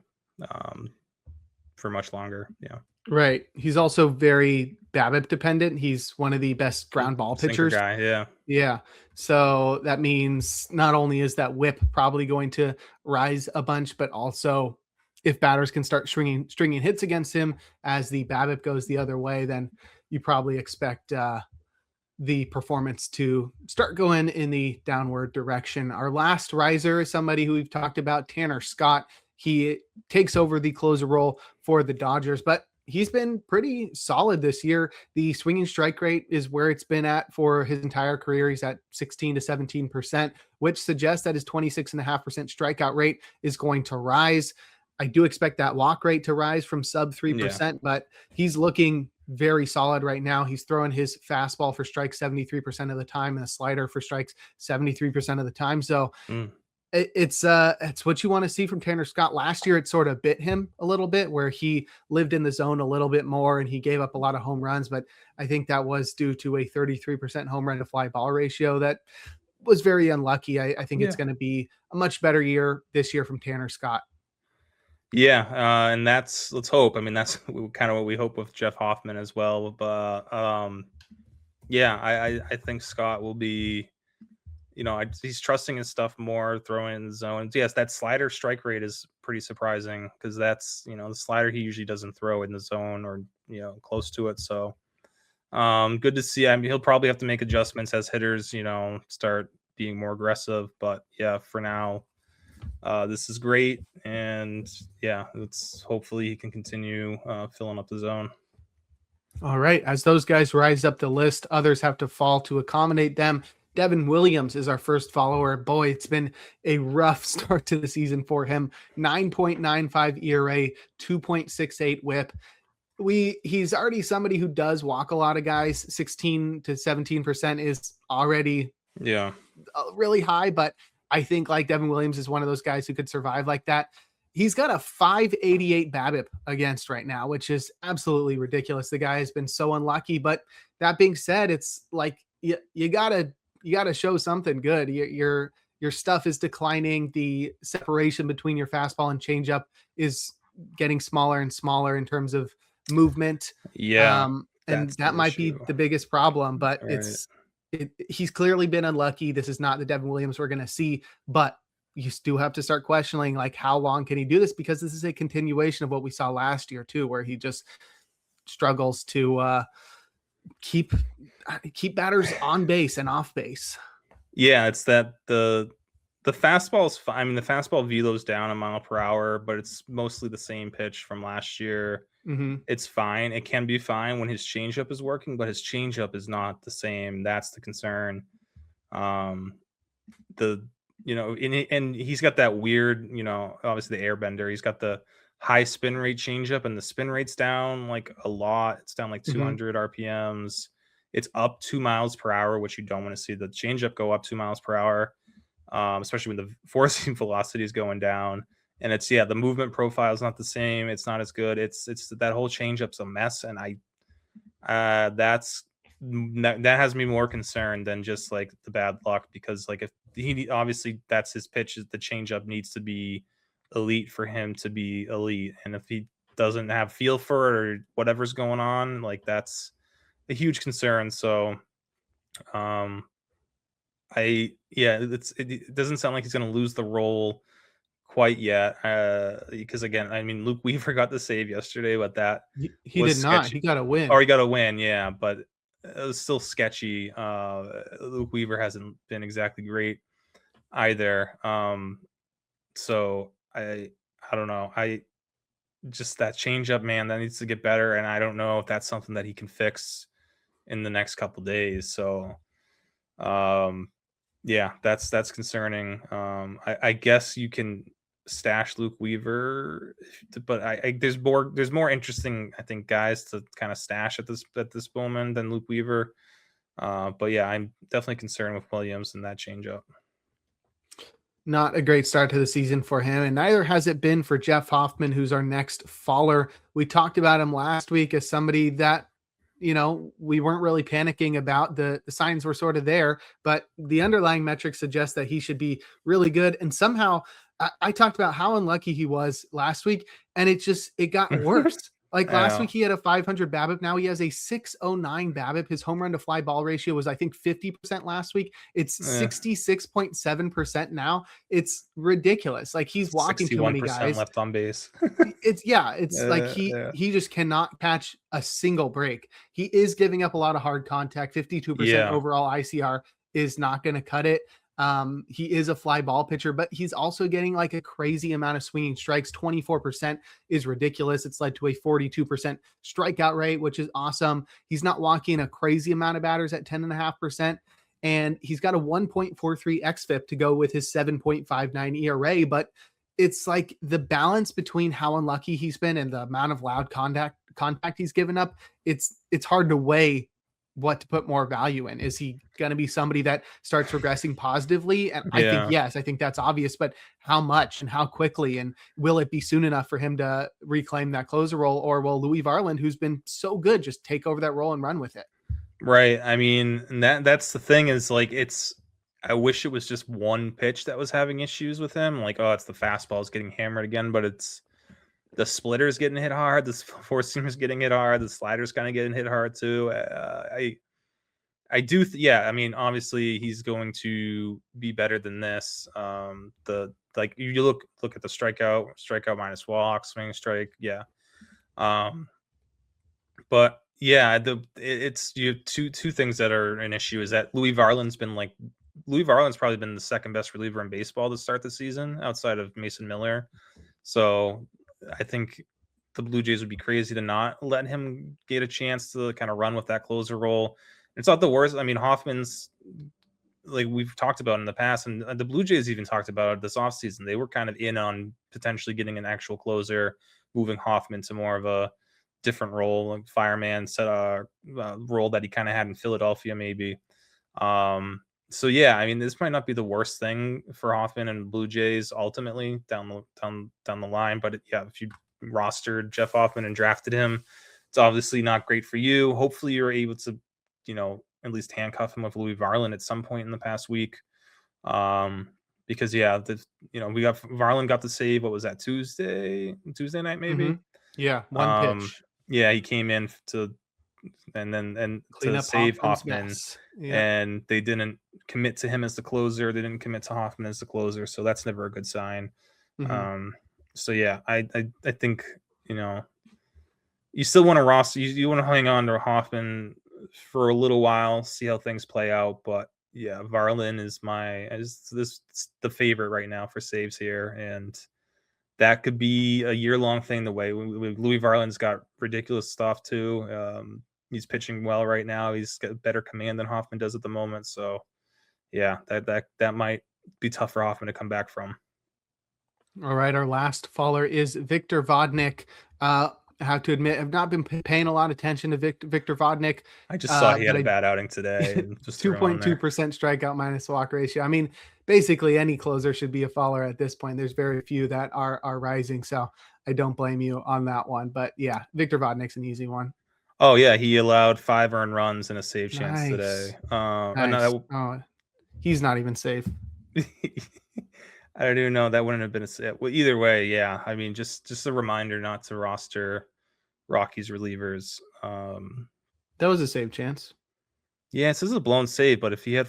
for much longer. Yeah, right. He's also very BABIP dependent. He's one of the best ground ball pitchers. Guy, yeah. So that means not only is that whip probably going to rise a bunch, but also if batters can start stringing hits against him as the BABIP goes the other way, then you probably expect the performance to start going in the downward direction. Our last riser is somebody who we've talked about, Tanner Scott. He takes over the closer role for the Dodgers, but he's been pretty solid this year. The swinging strike rate is where it's been at for his entire career. He's at 16 to 17%, which suggests that his 26.5% strikeout rate is going to rise. I do expect that walk rate to rise from sub 3%, but he's looking very solid right now. He's throwing his fastball for strikes 73% of the time and a slider for strikes 73% of the time. So it's what you want to see from Tanner Scott. Last year, it sort of bit him a little bit where he lived in the zone a little bit more and he gave up a lot of home runs. But I think that was due to a 33% home run to fly ball ratio that was very unlucky. I think it's going to be a much better year this year from Tanner Scott. Yeah, and let's hope. I mean, that's kind of what we hope with Jeff Hoffman as well. But I think Scott will be, he's trusting his stuff more, throwing in the zone. Yes, that slider strike rate is pretty surprising because that's, the slider he usually doesn't throw in the zone or, close to it. So good to see. I mean, he'll probably have to make adjustments as hitters, start being more aggressive. But yeah, for now, This is great, and yeah, it's hopefully he can continue filling up the zone. All right. As those guys rise up the list, others have to fall to accommodate them. Devin Williams is our first follower. Boy, it's been a rough start to the season for him. 9.95 ERA, 2.68 whip. He's already somebody who does walk a lot of guys. 16 to 17% is already really high, but I think like Devin Williams is one of those guys who could survive like that. He's got a 588 BABIP against right now, which is absolutely ridiculous. The guy has been so unlucky, but that being said, it's like you gotta show something good. Your stuff is declining. The separation between your fastball and changeup is getting smaller and smaller in terms of movement. And that might be the biggest problem, but he's clearly been unlucky. This is not the Devin Williams we're going to see, but you still have to start questioning like how long can he do this, because this is a continuation of what we saw last year too, where he just struggles to keep batters on base and off base. Yeah, it's that the fastball is fine. I mean, the fastball velo's down a mile per hour, but it's mostly the same pitch from last year. Mm-hmm. It's fine. It can be fine when his changeup is working, but his changeup is not the same. That's the concern. And he's got that weird, obviously the airbender. He's got the high spin rate changeup, and the spin rate's down like a lot. It's down like 200 RPMs. It's up 2 miles per hour, which you don't want to see the changeup go up 2 miles per hour, especially when the forcing velocity is going down. And it's the movement profile is not the same. It's not as good. It's that whole changeup's a mess, and that has me more concerned than just like the bad luck, because like if he obviously that's his pitch, the changeup needs to be elite for him to be elite, and if he doesn't have feel for it or whatever's going on, like that's a huge concern. So it doesn't sound like he's going to lose the role quite yet, because again, I mean, Luke Weaver got the save yesterday, but that he did not. He got a win. Or he got a win, yeah, but it was still sketchy. Luke Weaver hasn't been exactly great either. So I don't know. Just that changeup, man, that needs to get better, and I don't know if that's something that he can fix in the next couple days. So that's concerning. I guess you can stash Luke Weaver, but there's more interesting, I think, guys to kind of stash at this moment than Luke Weaver. But yeah, I'm definitely concerned with Williams and that changeup. Not a great start to the season for him, and neither has it been for Jeff Hoffman, who's our next faller. We talked about him last week as somebody that, we weren't really panicking about. The signs were sort of there, but the underlying metrics suggest that he should be really good. And somehow I talked about how unlucky he was last week, and it got worse. Like last week he had a 500 BABIP. Now he has a 609 BABIP. His home run to fly ball ratio was, I think, 50% last week. It's 66.7% now. It's ridiculous. Like he's walking too many guys. Left on base. It's like he just cannot catch a single break. He is giving up a lot of hard contact. 52% overall ICR is not going to cut it. He is a fly ball pitcher, but he's also getting like a crazy amount of swinging strikes. 24% is ridiculous. It's led to a 42% strikeout rate, which is awesome. He's not walking a crazy amount of batters at 10.5%. And he's got a 1.43 xFIP to go with his 7.59 ERA. But it's like the balance between how unlucky he's been and the amount of loud contact he's given up. It's hard to weigh what to put more value in. Is he going to be somebody that starts regressing positively? And I think, yes, I think that's obvious, but how much and how quickly, and will it be soon enough for him to reclaim that closer role? Or will Louis Varland, who's been so good, just take over that role and run with it? Right. I mean, that's the thing is like, I wish it was just one pitch that was having issues with him. Like, it's the fastball is getting hammered again, but it's the splitter's getting hit hard. The four seamer's getting hit hard. The slider's kind of getting hit hard too. I do. I mean, obviously he's going to be better than this. You look at the strikeout minus walk, swing strike. Yeah. But yeah, it's you have two things that are an issue is that Louis Varland's been like Louis Varland's probably been the second best reliever in baseball to start the season outside of Mason Miller. So I think the Blue Jays would be crazy to not let him get a chance to kind of run with that closer role. It's not the worst. I mean, Hoffman's, like we've talked about in the past, and the Blue Jays even talked about it this offseason. They were kind of in on potentially getting an actual closer, moving Hoffman to more of a different role, like fireman role that he kind of had in Philadelphia, maybe. So yeah, I mean, this might not be the worst thing for Hoffman and Blue Jays ultimately down the line, but if you rostered Jeff Hoffman and drafted him, it's obviously not great for you. Hopefully, you're able to, at least handcuff him with Louis Varland at some point in the past week. Because we got Varland got the save. What was that, Tuesday night maybe? Mm-hmm. Yeah, one pitch. Yeah, he came in to save Hoffman, and they didn't commit to him as the closer. They didn't commit to Hoffman as the closer, so that's never a good sign. Mm-hmm. So yeah, I think you still want to roster. You want to hang on to Hoffman for a little while, see how things play out. But yeah, Varland is the favorite right now for saves here, and that could be a year-long thing. The way Louis Varland's got ridiculous stuff too. He's pitching well right now. He's got better command than Hoffman does at the moment. So yeah, that might be tough for Hoffman to come back from. All right, our last faller is Victor Vodnik. I have to admit, I've not been paying a lot of attention to Victor Vodnik. I just saw he had a bad outing today. Just 2.2% strikeout minus walk ratio. I mean, basically any closer should be a faller at this point. There's very few that are rising, so I don't blame you on that one. But yeah, Victor Vodnik's an easy one. Oh yeah, he allowed 5 earned runs and a save chance today. Nice. He's not even safe. I don't even know. That wouldn't have been a save. Well, either way, yeah. I mean, just a reminder not to roster Rockies relievers. That was a save chance. Yeah, it says a blown save, but if he had,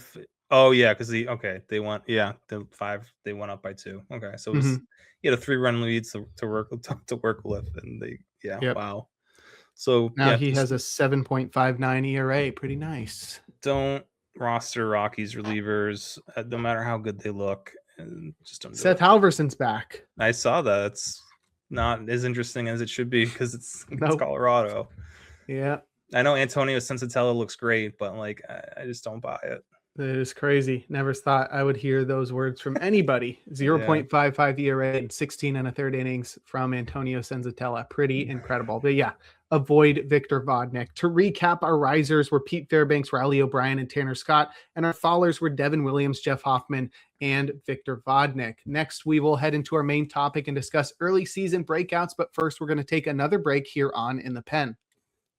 because they went, the 5, they went up by 2. Okay, so it was, he had a 3-run lead to work with, and wow. So now he has a 7.59 ERA, pretty nice. Don't roster Rockies relievers, no matter how good they look. And just don't. Seth Halverson's back. I saw that. It's not as interesting as it should be because it's Colorado. Yeah, I know Antonio Sensatella looks great, but like I just don't buy it. It is crazy. Never thought I would hear those words from anybody. 0.55 ERA in 16 and a third innings from Antonio Sensatella. Pretty incredible. But yeah, avoid Victor Vodnik. To recap, our risers were Pete Fairbanks, Riley O'Brien, and Tanner Scott. And our fallers were Devin Williams, Jeff Hoffman, and Victor Vodnik. Next, we will head into our main topic and discuss early season breakouts. But first, we're going to take another break here on In the Pen.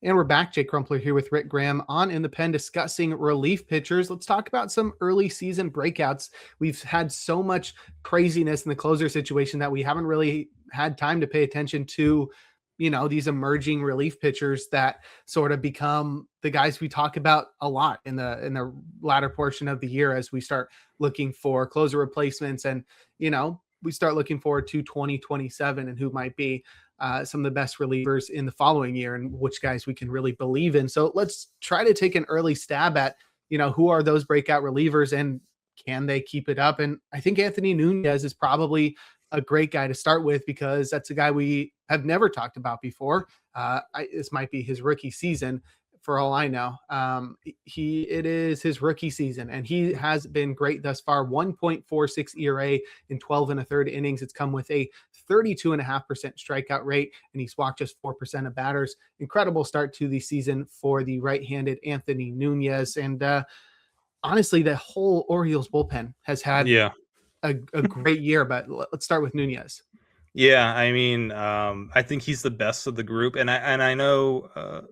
And we're back. Jake Crumpler here with Rick Graham on In the Pen discussing relief pitchers. Let's talk about some early season breakouts. We've had so much craziness in the closer situation that we haven't really had time to pay attention to, these emerging relief pitchers that sort of become the guys we talk about a lot in the latter portion of the year as we start looking for closer replacements and, we start looking forward to 2027 and who might be some of the best relievers in the following year and which guys we can really believe in. So let's try to take an early stab at, who are those breakout relievers and can they keep it up? And I think Anthony Nunez is probably a great guy to start with because that's a guy we have never talked about before. This might be his rookie season. For all I know, it is his rookie season, and he has been great thus far. 1.46 ERA in 12 and a third innings. It's come with a 32.5% strikeout rate, and he's walked just 4% of batters. Incredible start to the season for the right-handed Anthony Nunez, and honestly, the whole Orioles bullpen has had a great year. But let's start with Nunez. Yeah, I mean, I think he's the best of the group, and I know.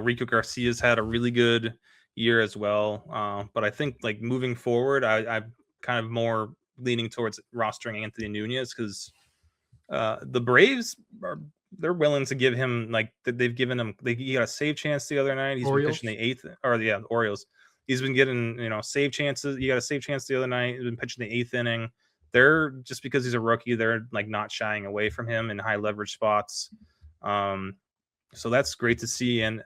Rico Garcia's had a really good year as well. But I think like moving forward, I'm kind of more leaning towards rostering Anthony Nunez because the Braves they're willing to give him they've given him he got a save chance the other night. He's been pitching the Orioles. He's been getting save chances. He got a save chance the other night. He's been pitching the 8th inning. They're just because he's a rookie, they're like not shying away from him in high leverage spots. So that's great to see. And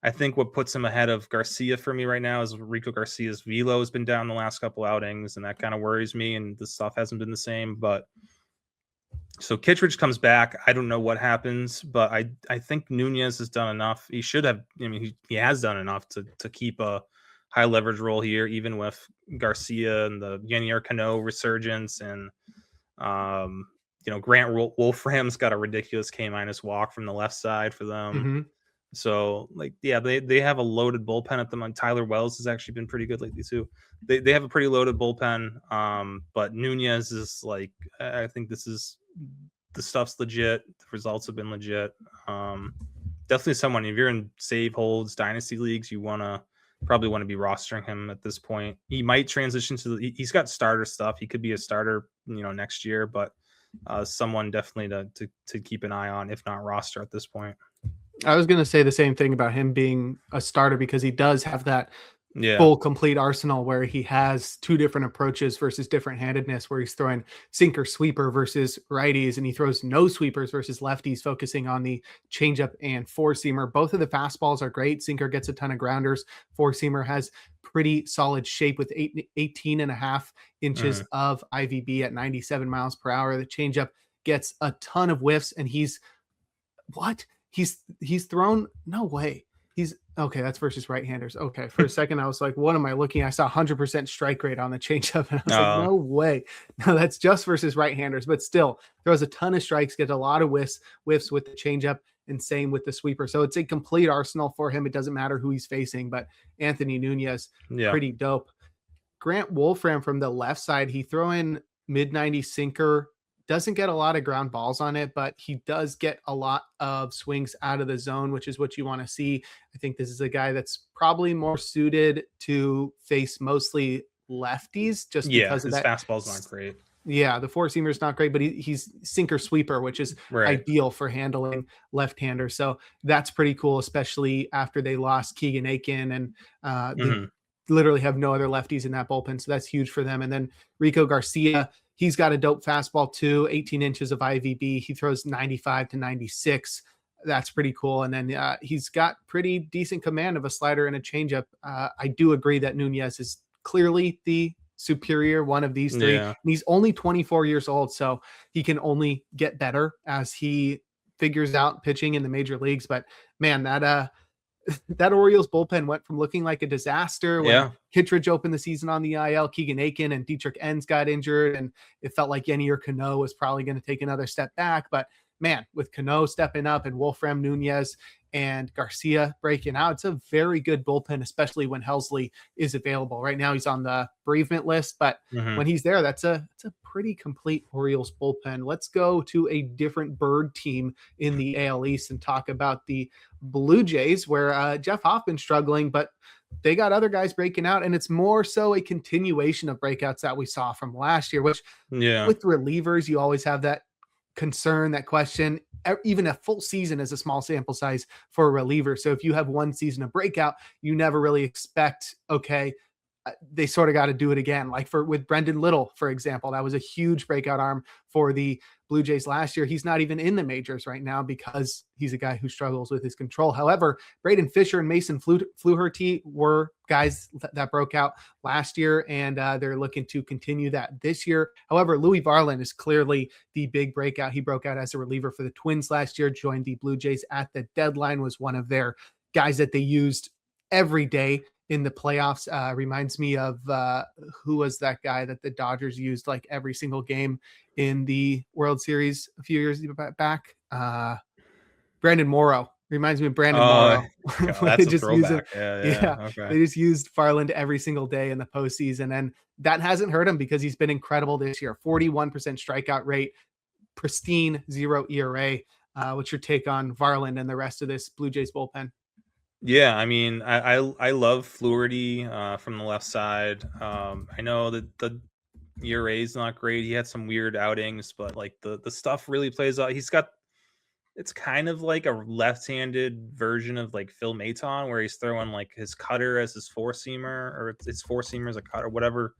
I think what puts him ahead of Garcia for me right now is Rico Garcia's velo has been down the last couple outings, and that kind of worries me. And the stuff hasn't been the same. But so Kittredge comes back. I don't know what happens, but I think Nunez has done enough. He should have. I mean, he has done enough to keep a high leverage role here, even with Garcia and the Yenier Cano resurgence, and Grant Wolfram's got a ridiculous K- walk from the left side for them. Mm-hmm. So they have a loaded bullpen at them. And Tyler Wells has actually been pretty good lately too. They have a pretty loaded bullpen. But Nunez is like, I think the stuff's legit. The results have been legit. Definitely someone, if you're in save holds dynasty leagues, you probably want to be rostering him at this point. He might transition he's got starter stuff. He could be a starter, next year, but someone definitely to keep an eye on, if not roster at this point. I was going to say the same thing about him being a starter because he does have that full complete arsenal where he has two different approaches versus different handedness, where he's throwing sinker sweeper versus righties, and he throws no sweepers versus lefties, focusing on the changeup and four seamer. Both of the fastballs are great. Sinker gets a ton of grounders. Four seamer has pretty solid shape with 18 and a half inches of IVB at 97 miles per hour. The changeup gets a ton of whiffs, and he's thrown, no way. He's okay. That's versus right-handers. Okay. For a second, I was like, what am I looking at? I saw 100% strike rate on the changeup, and I was like, no way. No, that's just versus right-handers, but still throws a ton of strikes, gets a lot of whiffs with the changeup, and same with the sweeper. So it's a complete arsenal for him. It doesn't matter who he's facing, but Anthony Nunez, pretty dope. Grant Wolfram from the left side, he throw in mid-90 sinker, doesn't get a lot of ground balls on it, but he does get a lot of swings out of the zone, which is what you want to see. I think this is a guy that's probably more suited to face mostly lefties, just because of his that. Fastball's not great. Yeah, the four seamer is not great, but he's sinker sweeper, which is ideal for handling left-handers. So that's pretty cool, especially after they lost Keegan Aiken, and they literally have no other lefties in that bullpen. So that's huge for them. And then Rico Garcia, he's got a dope fastball too, 18 inches of IVB. He throws 95 to 96. That's pretty cool. And then he's got pretty decent command of a slider and a changeup. I do agree that Nunez is clearly the superior one of these three. And he's only 24 years old, so he can only get better as he figures out pitching in the major leagues. But man, that Orioles bullpen went from looking like a disaster when Kittredge opened the season on the IL, Keegan Aiken and Dietrich Enns got injured, and it felt like Yenier Cano was probably going to take another step back. But man, with Cano stepping up and Wolfram, Nunez, and Garcia breaking out, it's a very good bullpen, especially when Helsley is available. Right now he's on the bereavement list, but when he's there, it's a pretty complete Orioles bullpen. Let's go to a different bird team in the AL East and talk about the Blue Jays, where Jeff Hoffman's struggling, but they got other guys breaking out, and it's more so a continuation of breakouts that we saw from last year, which with relievers, you always have that concern, that question. Even a full season is a small sample size for a reliever. So if you have one season of breakout, you never really expect, they sort of got to do it again. Like with Brendan Little, for example, that was a huge breakout arm for the Blue Jays last year. He's not even in the majors right now because he's a guy who struggles with his control. However, Braden Fisher and Mason Fluharty were guys that broke out last year, and they're looking to continue that this year. However, Louis Varland is clearly the big breakout. He broke out as a reliever for the Twins last year, joined the Blue Jays at the deadline, was one of their guys that they used every day in the playoffs. Reminds me of who was that guy that the Dodgers used like every single game in the World Series a few years back? Brandon Morrow. Reminds me of Brandon Morrow. That's a throwback. They just used Varland every single day in the postseason, and that hasn't hurt him because he's been incredible this year. 41% strikeout rate, pristine 0 ERA. What's your take on Varland and the rest of this Blue Jays bullpen? Yeah, I mean, I love Fluharty from the left side. I know that the ERA is not great. He had some weird outings, but like the stuff really plays out. It's kind of like a left-handed version of like Phil Maton, where he's throwing like his cutter as his four-seamer, or his four-seamer as a cutter, whatever.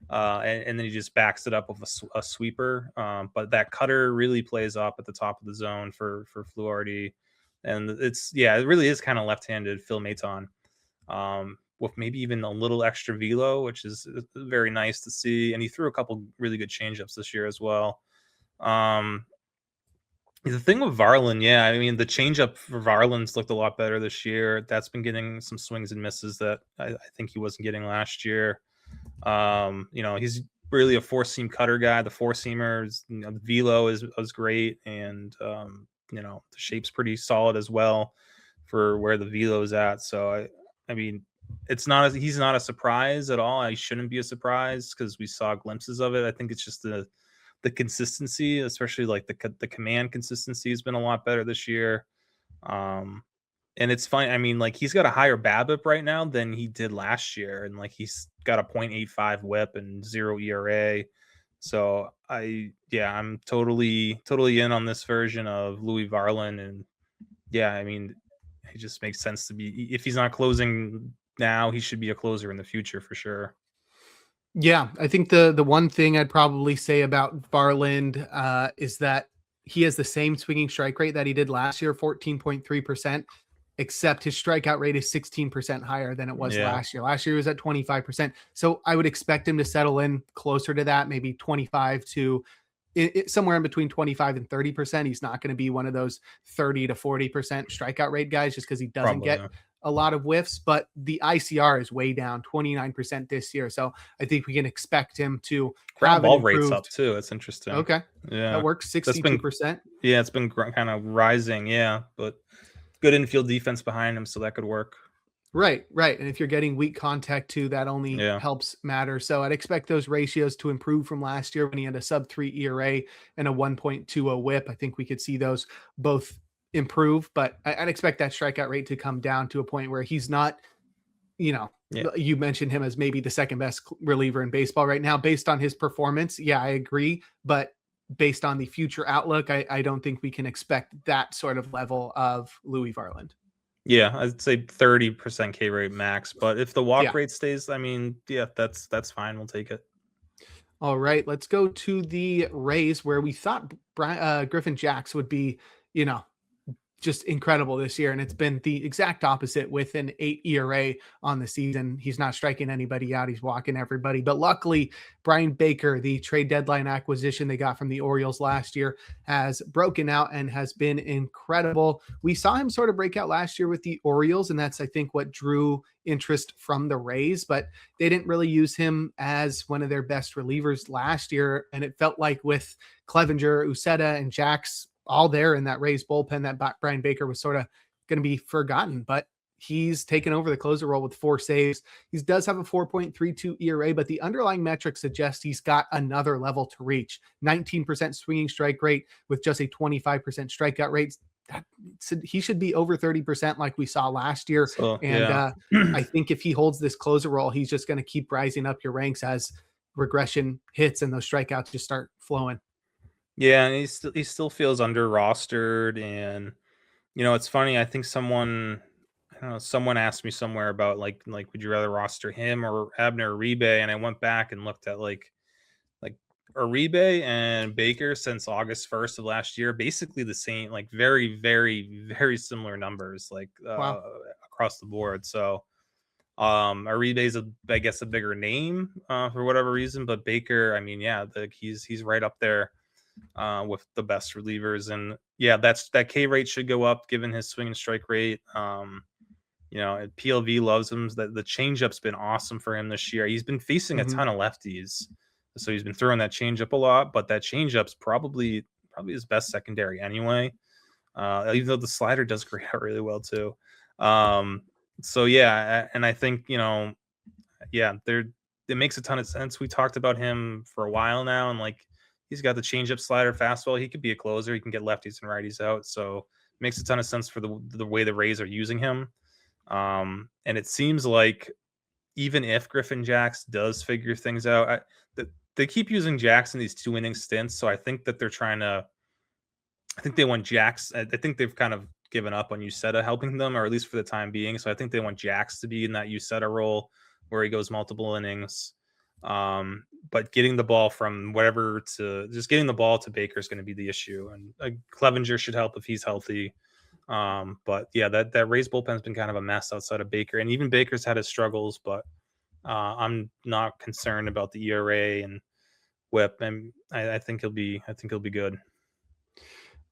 And then he just backs it up with a sweeper. But that cutter really plays up at the top of the zone for Fluharty. And it really is kind of left-handed Phil Maton, with maybe even a little extra velo, which is very nice to see. And he threw a couple really good changeups this year as well. The thing with Varland, I mean, the changeup for Varland's looked a lot better this year. That's been getting some swings and misses that I think he wasn't getting last year. He's really a four-seam cutter guy. The four-seamers, the velo was great, and the shape's pretty solid as well for where the velo is at. So I mean, he's not a surprise at all. I shouldn't be a surprise because we saw glimpses of it. I think it's just the consistency, especially like the command consistency, has been a lot better this year. And it's fine. I mean, like, he's got a higher BABIP right now than he did last year, and like he's got a 0.85 WHIP and 0 ERA. So I'm totally in on this version of Louis Varland, and I mean, it just makes sense to be. If he's not closing now, he should be a closer in the future for sure. Yeah, I think the one thing I'd probably say about Varland is that he has the same swinging strike rate that he did last year, 14.3%, except his strikeout rate is 16% higher than it was last year. Last year he was at 25%. So I would expect him to settle in closer to that, maybe 25 to somewhere in between 25 and 30%. He's not going to be one of those 30 to 40% strikeout rate guys just because he doesn't get a lot of whiffs, but the ICR is way down, 29% this year. So I think we can expect him to ground ball rates up too. That's interesting. Okay. Yeah. That works 62%. It's been kind of rising. Yeah. But good infield defense behind him. So that could work. Right. And if you're getting weak contact too, that only helps matter. So I'd expect those ratios to improve from last year when he had a sub-3 ERA and a 1.20 WHIP. I think we could see those both improve, but I'd expect that strikeout rate to come down to a point where he's not, you mentioned him as maybe the second best reliever in baseball right now based on his performance. Yeah, I agree. But based on the future outlook, I don't think we can expect that sort of level of Louis Varland. Yeah, I'd say 30% K rate max, but if the walk rate stays, I mean, that's fine. We'll take it. All right, let's go to the Rays, where we thought Griffin Jax would be, just incredible this year. And it's been the exact opposite with an 8 ERA on the season. He's not striking anybody out. He's walking everybody. But luckily, Brian Baker, the trade deadline acquisition they got from the Orioles last year, has broken out and has been incredible. We saw him sort of break out last year with the Orioles, and that's, I think, what drew interest from the Rays, but they didn't really use him as one of their best relievers last year. And it felt like with Cleavinger, Ucera, and Jax all there in that Rays bullpen, that Brian Baker was sort of going to be forgotten, but he's taken over the closer role with 4 saves. He does have a 4.32 ERA, but the underlying metrics suggest he's got another level to reach. 19% swinging strike rate with just a 25% strikeout rate. He should be over 30% like we saw last year. I think if he holds this closer role, he's just going to keep rising up your ranks as regression hits and those strikeouts just start flowing. Yeah, and he still feels under rostered, and it's funny. I think someone asked me somewhere about like would you rather roster him or Abner Uribe, and I went back and looked at like Uribe and Baker since August 1st of last year, basically the same, like very, very, very similar numbers, like across the board. So Uribe is I guess a bigger name for whatever reason, but Baker, I mean, he's right up there with the best relievers, and that K rate should go up given his swing and strike rate. PLV loves him. The changeup's been awesome for him this year. He's been facing a ton of lefties, so he's been throwing that changeup a lot, but that changeup's probably his best secondary anyway. Even though the slider does grade out really well too. And I think it makes a ton of sense. We talked about him for a while now, and like, he's got the changeup, slider, fastball. He could be a closer. He can get lefties and righties out. So it makes a ton of sense for the way the Rays are using him. And it seems like even if Griffin Jax does figure things out, they keep using Jax in these 2-inning stints. So I think that I think they want Jax. I think they've kind of given up on Ucera helping them, or at least for the time being. So I think they want Jax to be in that Ucera role where he goes multiple innings. But getting the ball from whatever to just getting the ball to Baker is going to be the issue, and Cleavinger should help if he's healthy. But yeah, that Rays bullpen's been kind of a mess outside of Baker, and even Baker's had his struggles, but I'm not concerned about the ERA and WHIP, and I think he'll be good.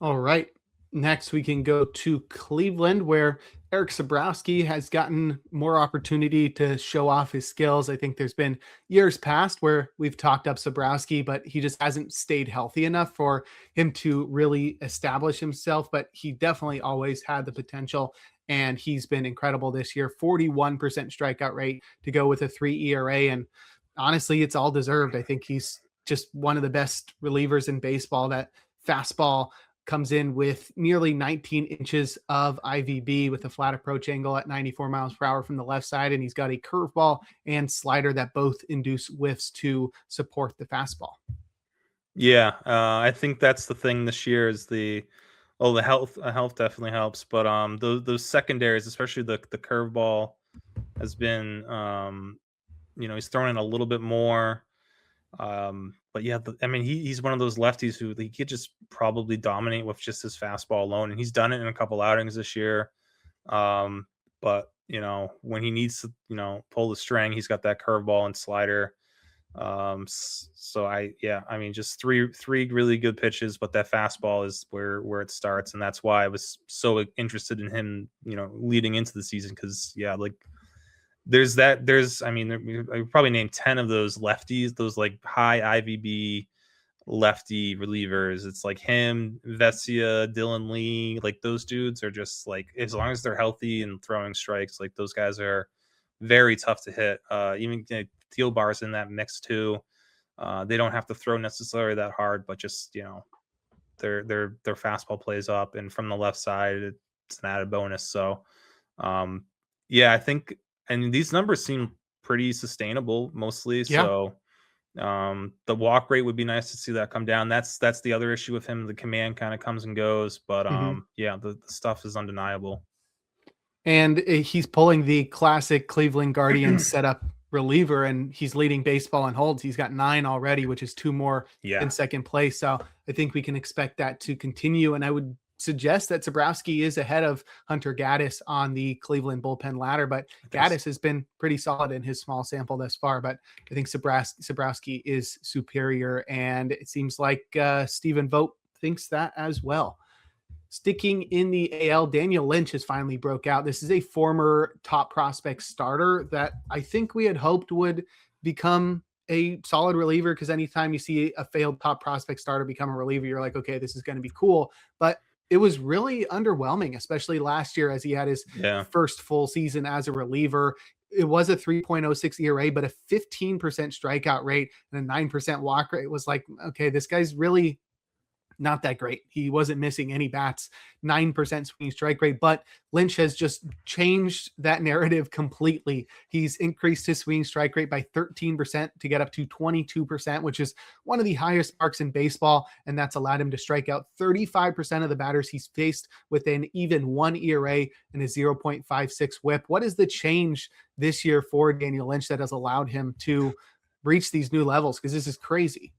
All right. Next, we can go to Cleveland, where Erik Sabrowski has gotten more opportunity to show off his skills. I think there's been years past where we've talked up Sabrowski, but he just hasn't stayed healthy enough for him to really establish himself. But he definitely always had the potential, and he's been incredible this year. 41% strikeout rate to go with a 3 ERA. And honestly, it's all deserved. I think he's just one of the best relievers in baseball. That fastball comes in with nearly 19 inches of IVB with a flat approach angle at 94 miles per hour from the left side. And he's got a curveball and slider that both induce whiffs to support the fastball. Yeah, I think that's the thing this year is the health definitely helps, but those secondaries, especially the curveball, has been he's thrown in a little bit more. But yeah, he's one of those lefties who he could just probably dominate with just his fastball alone, and he's done it in a couple outings this year. But when he needs to pull the string, he's got that curveball and slider. Just three really good pitches, but that fastball is where it starts, and that's why I was so interested in him leading into the season, because I probably named 10 of those lefties, those like high IVB lefty relievers. It's like him, Vesia, Dylan Lee, like those dudes are just like, as long as they're healthy and throwing strikes, like those guys are very tough to hit. Even Teal Bar's in that mix too. They don't have to throw necessarily that hard, but just their fastball plays up, and from the left side, it's an added bonus. So I think. And these numbers seem pretty sustainable mostly. Yeah. So the walk rate would be nice to see that come down. That's the other issue with him. The command kind of comes and goes, but the stuff is undeniable. And he's pulling the classic Cleveland Guardians setup reliever, and he's leading baseball in holds. He's got 9 already, which is 2 more in second place. So I think we can expect that to continue. And I would suggest that Sabrowski is ahead of Hunter Gaddis on the Cleveland bullpen ladder, but Gaddis has been pretty solid in his small sample thus far. But I think Sabrowski is superior, and it seems like Stephen Vogt thinks that as well. Sticking in the AL, Daniel Lynch has finally broke out. This is a former top prospect starter that I think we had hoped would become a solid reliever, because anytime you see a failed top prospect starter become a reliever, you're like, okay, this is going to be cool. But it was really underwhelming, especially last year as he had his first full season as a reliever. It was a 3.06 ERA, but a 15% strikeout rate and a 9% walk rate. It was like, okay, this guy's really not that great. He wasn't missing any bats, 9% swinging strike rate, but Lynch has just changed that narrative completely. He's increased his swinging strike rate by 13% to get up to 22%, which is one of the highest marks in baseball. And that's allowed him to strike out 35% of the batters he's faced with an even 1 ERA and a 0.56 whip. What is the change this year for Daniel Lynch that has allowed him to reach these new levels? Because this is crazy.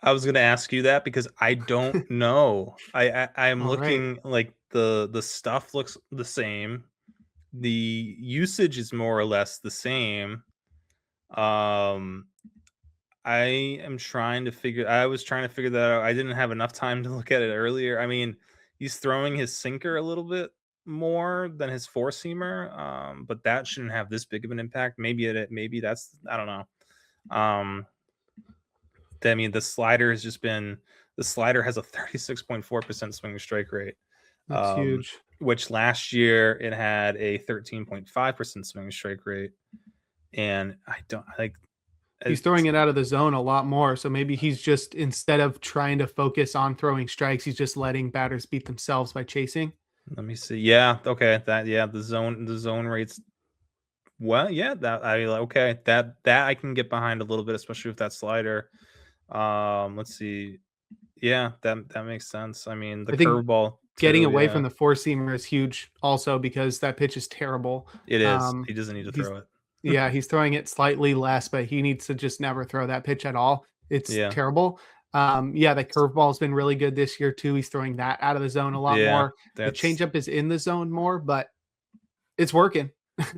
I was going to ask you that because I don't know. I'm looking like the stuff looks the same. The usage is more or less the same. I was trying to figure that out. I didn't have enough time to look at it earlier. I mean, he's throwing his sinker a little bit more than his four-seamer, but that shouldn't have this big of an impact. Maybe that's, I don't know. I mean, the slider has a 36.4% swing strike rate. That's huge. Which last year it had a 13.5% swing strike rate. And I don't like. He's throwing it out of the zone a lot more. So maybe he's just, instead of trying to focus on throwing strikes, he's just letting batters beat themselves by chasing. Let me see. Yeah. Okay. The zone rates. Well, yeah, that I can get behind a little bit, especially with that slider. Let's see. Yeah, that makes sense. I mean, the curveball getting away from the four-seamer is huge also, because that pitch is terrible. It is. He doesn't need to throw it. Yeah, he's throwing it slightly less, but he needs to just never throw that pitch at all. It's terrible. Yeah, the curveball's been really good this year too. He's throwing that out of the zone a lot more. The changeup is in the zone more, but it's working.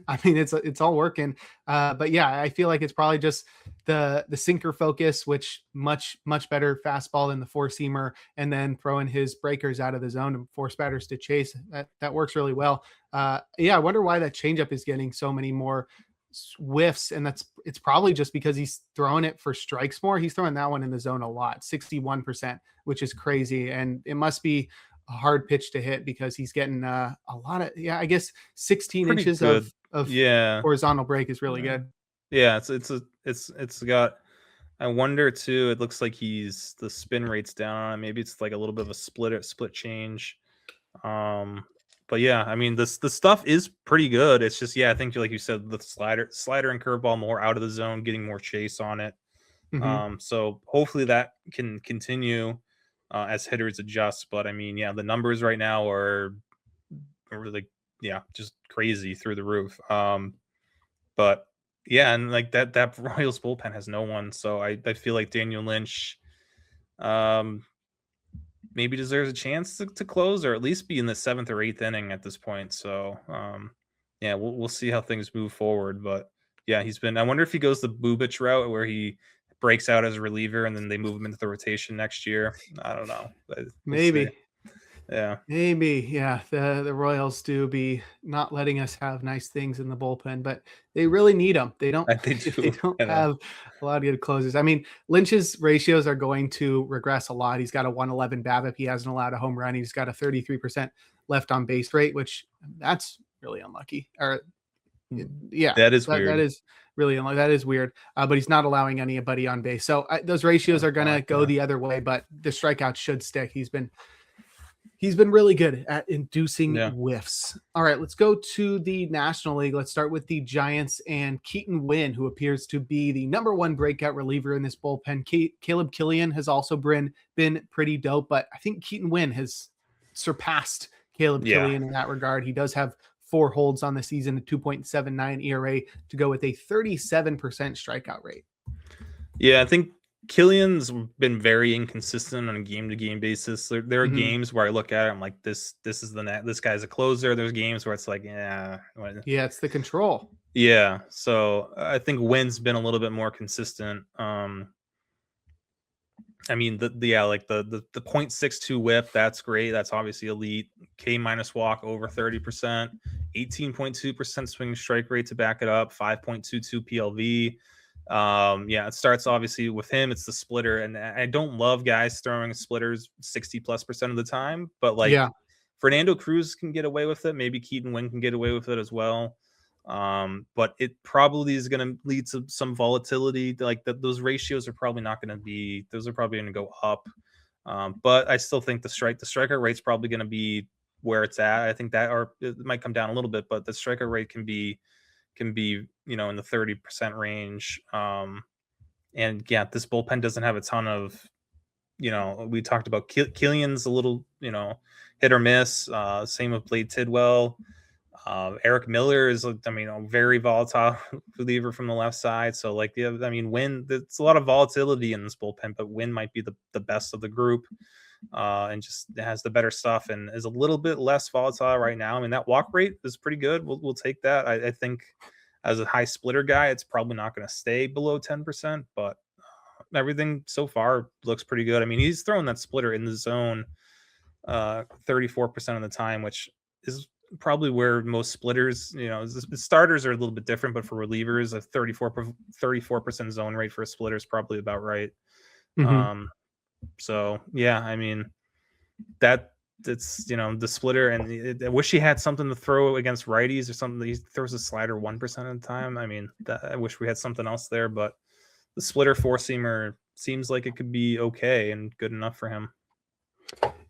I mean, it's all working. But yeah, I feel like it's probably just the sinker focus, which much better fastball than the four seamer, and then throwing his breakers out of the zone to force batters to chase. That works really well. Yeah, I wonder why that changeup is getting so many more whiffs, and it's probably just because he's throwing it for strikes more. He's throwing that one in the zone a lot, 61%, which is crazy, and it must be a hard pitch to hit because he's getting a lot of, I guess 16 Pretty inches good. of Yeah, horizontal break is really good. Yeah, it's got, I wonder too, it looks like the spin rate's down. Maybe it's like a little bit of a split change. But yeah, I mean, the stuff is pretty good. It's just, I think like you said, the slider and curveball more out of the zone, getting more chase on it. So hopefully that can continue as hitters adjust. But I mean, the numbers right now are really, just crazy through the roof. But and like that Royals bullpen has no one. So I feel like Daniel Lynch maybe deserves a chance to close, or at least be in the 7th or 8th inning at this point. So we'll see how things move forward. But I wonder if he goes the Bubic route where he breaks out as a reliever and then they move him into the rotation next year. I don't know. Maybe. Maybe. The Royals do be not letting us have nice things in the bullpen, but they really need them. They don't have a lot of good closers. I mean, Lynch's ratios are going to regress a lot. He's got a 111 BABIP. He hasn't allowed a home run. He's got a 33% left on base rate, which that's really unlucky. That is weird. That is really unlucky. That is weird. But he's not allowing anybody on base. So those ratios are going to go the other way, but the strikeouts should stick. He's been really good at inducing whiffs. All right, let's go to the National League. Let's start with the Giants and Keaton Winn, who appears to be the #1 breakout reliever in this bullpen. Caleb Killian has also been pretty dope, but I think Keaton Winn has surpassed Caleb Killian in that regard. He does have 4 holds on the season, a 2.79 ERA to go with a 37% strikeout rate. Yeah, I think Killian's been very inconsistent on a game-to-game basis. There are games where I look at it, I'm like, this guy's a closer. There's games where it's like, it's the control. Yeah, so I think Wynn's been a little bit more consistent. I mean, the 0.62 whip, that's great. That's obviously elite. K- walk over 30%, 18.2% swing strike rate to back it up, 5.22 PLV. It starts obviously with him. It's the splitter, and I don't love guys throwing splitters 60+% of the time, but Fernando Cruz can get away with it. Maybe Keaton Winn can get away with it as well. But it probably is going to lead to some volatility. Like those ratios are probably not going to be. Those are probably going to go up. But I still think the strikeout rate's probably going to be where it's at. I think it might come down a little bit, but the strikeout rate can be in the 30% range. This bullpen doesn't have a ton of, we talked about Killian's a little, hit or miss. Same with Blade Tidwell. Eric Miller is, a very volatile reliever from the left side. So Winn, there's a lot of volatility in this bullpen, but Winn might be the best of the group. And just has the better stuff and is a little bit less volatile right now. I mean, that walk rate is pretty good. We'll take that. I think as a high splitter guy, it's probably not going to stay below 10%, but everything so far looks pretty good. I mean, he's throwing that splitter in the zone 34% of the time, which is probably where most splitters, the starters are a little bit different, but for relievers, a 34% zone rate for a splitter is probably about right. So I mean, it's the splitter, and I wish he had something to throw against righties or something. He throws a slider 1% of the time. I mean, I wish we had something else there, but the splitter 4-seamer seems like it could be okay and good enough for him.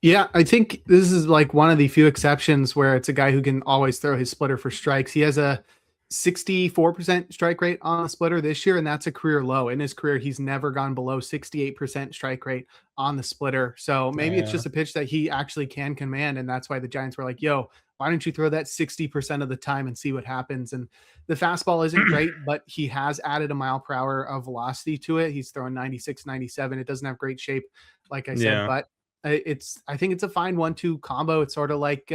Yeah, I think this is like one of the few exceptions where it's a guy who can always throw his splitter for strikes. He has a 64% strike rate on a splitter this year, and that's a career low. In his career, he's never gone below 68% strike rate on the splitter. So maybe it's just a pitch that he actually can command, and that's why the Giants were like, yo, why don't you throw that 60% of the time and see what happens? And the fastball isn't great, but he has added a mile per hour of velocity to it. He's throwing 96, 97. It doesn't have great shape, like I said, but I think it's a fine 1-2 combo. It's sort of like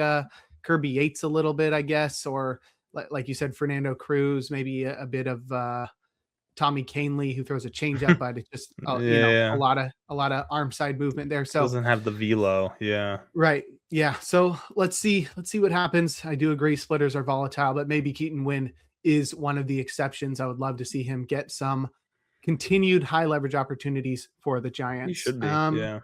Kirby Yates a little bit, I guess, or like you said, Fernando Cruz, maybe a bit of Tommy Canely, who throws a changeup, but it's just a lot of arm side movement there. So doesn't have the velo. Yeah. Right. Yeah. So let's see what happens. I do agree splitters are volatile, but maybe Keaton Winn is one of the exceptions. I would love to see him get some continued high leverage opportunities for the Giants. He should be. Yeah.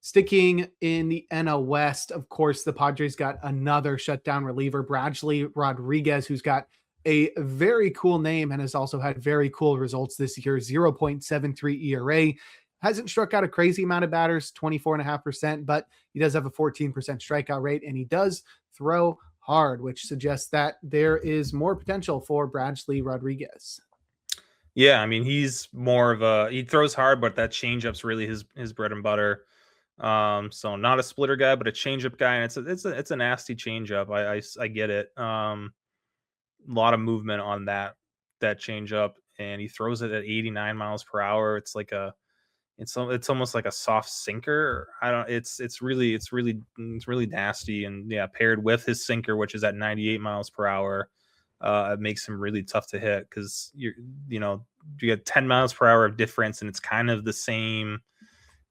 Sticking in the NL West, of course, the Padres got another shutdown reliever, Bradgley Rodriguez, who's got a very cool name and has also had very cool results this year. 0.73 ERA. Hasn't struck out a crazy amount of batters, 24.5%, but he does have a 14% strikeout rate, and he does throw hard, which suggests that there is more potential for Bradgley Rodriguez. Yeah, I mean, he's more of he throws hard, but that changeup's really his bread and butter. So not a splitter guy, but a changeup guy, and it's a nasty changeup. I get it. A lot of movement on that changeup, and he throws it at 89 miles per hour. It's like it's almost like a soft sinker. It's really nasty, and yeah, paired with his sinker, which is at 98 miles per hour, it makes him really tough to hit because you get 10 miles per hour of difference, and it's kind of the same.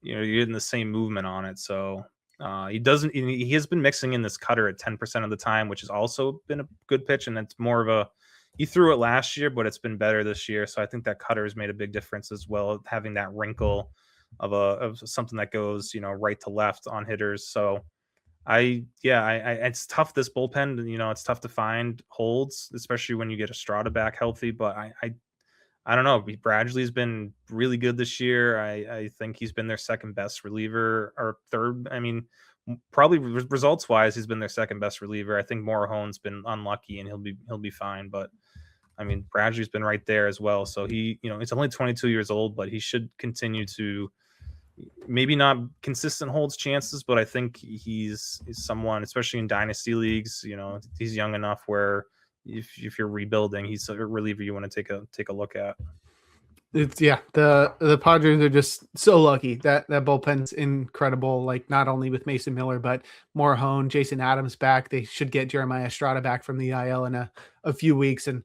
You're getting the same movement on it. So he has been mixing in this cutter at 10% of the time, which has also been a good pitch. And it's more of he threw it last year, but it's been better this year. So I think that cutter has made a big difference as well, having that wrinkle of something that goes, right to left on hitters. So it's tough, this bullpen, it's tough to find holds, especially when you get Estrada back healthy, but I don't know. Bradgley's been really good this year. I think he's been their second best reliever, or third. I mean, probably results wise, he's been their second best reliever. I think Morrillo's been unlucky, and he'll be fine. But I mean, Bradgley's been right there as well. So he's only 22 years old, but he should continue to, maybe not consistent holds chances, but I think he's someone, especially in dynasty leagues. He's young enough where, if you're rebuilding, he's a reliever you want to take a look at. The Padres are just so lucky that bullpen's incredible. Like, not only with Mason Miller, but Morrillo, Jason Adams back. They should get Jeremiah Estrada back from the IL in a few weeks, and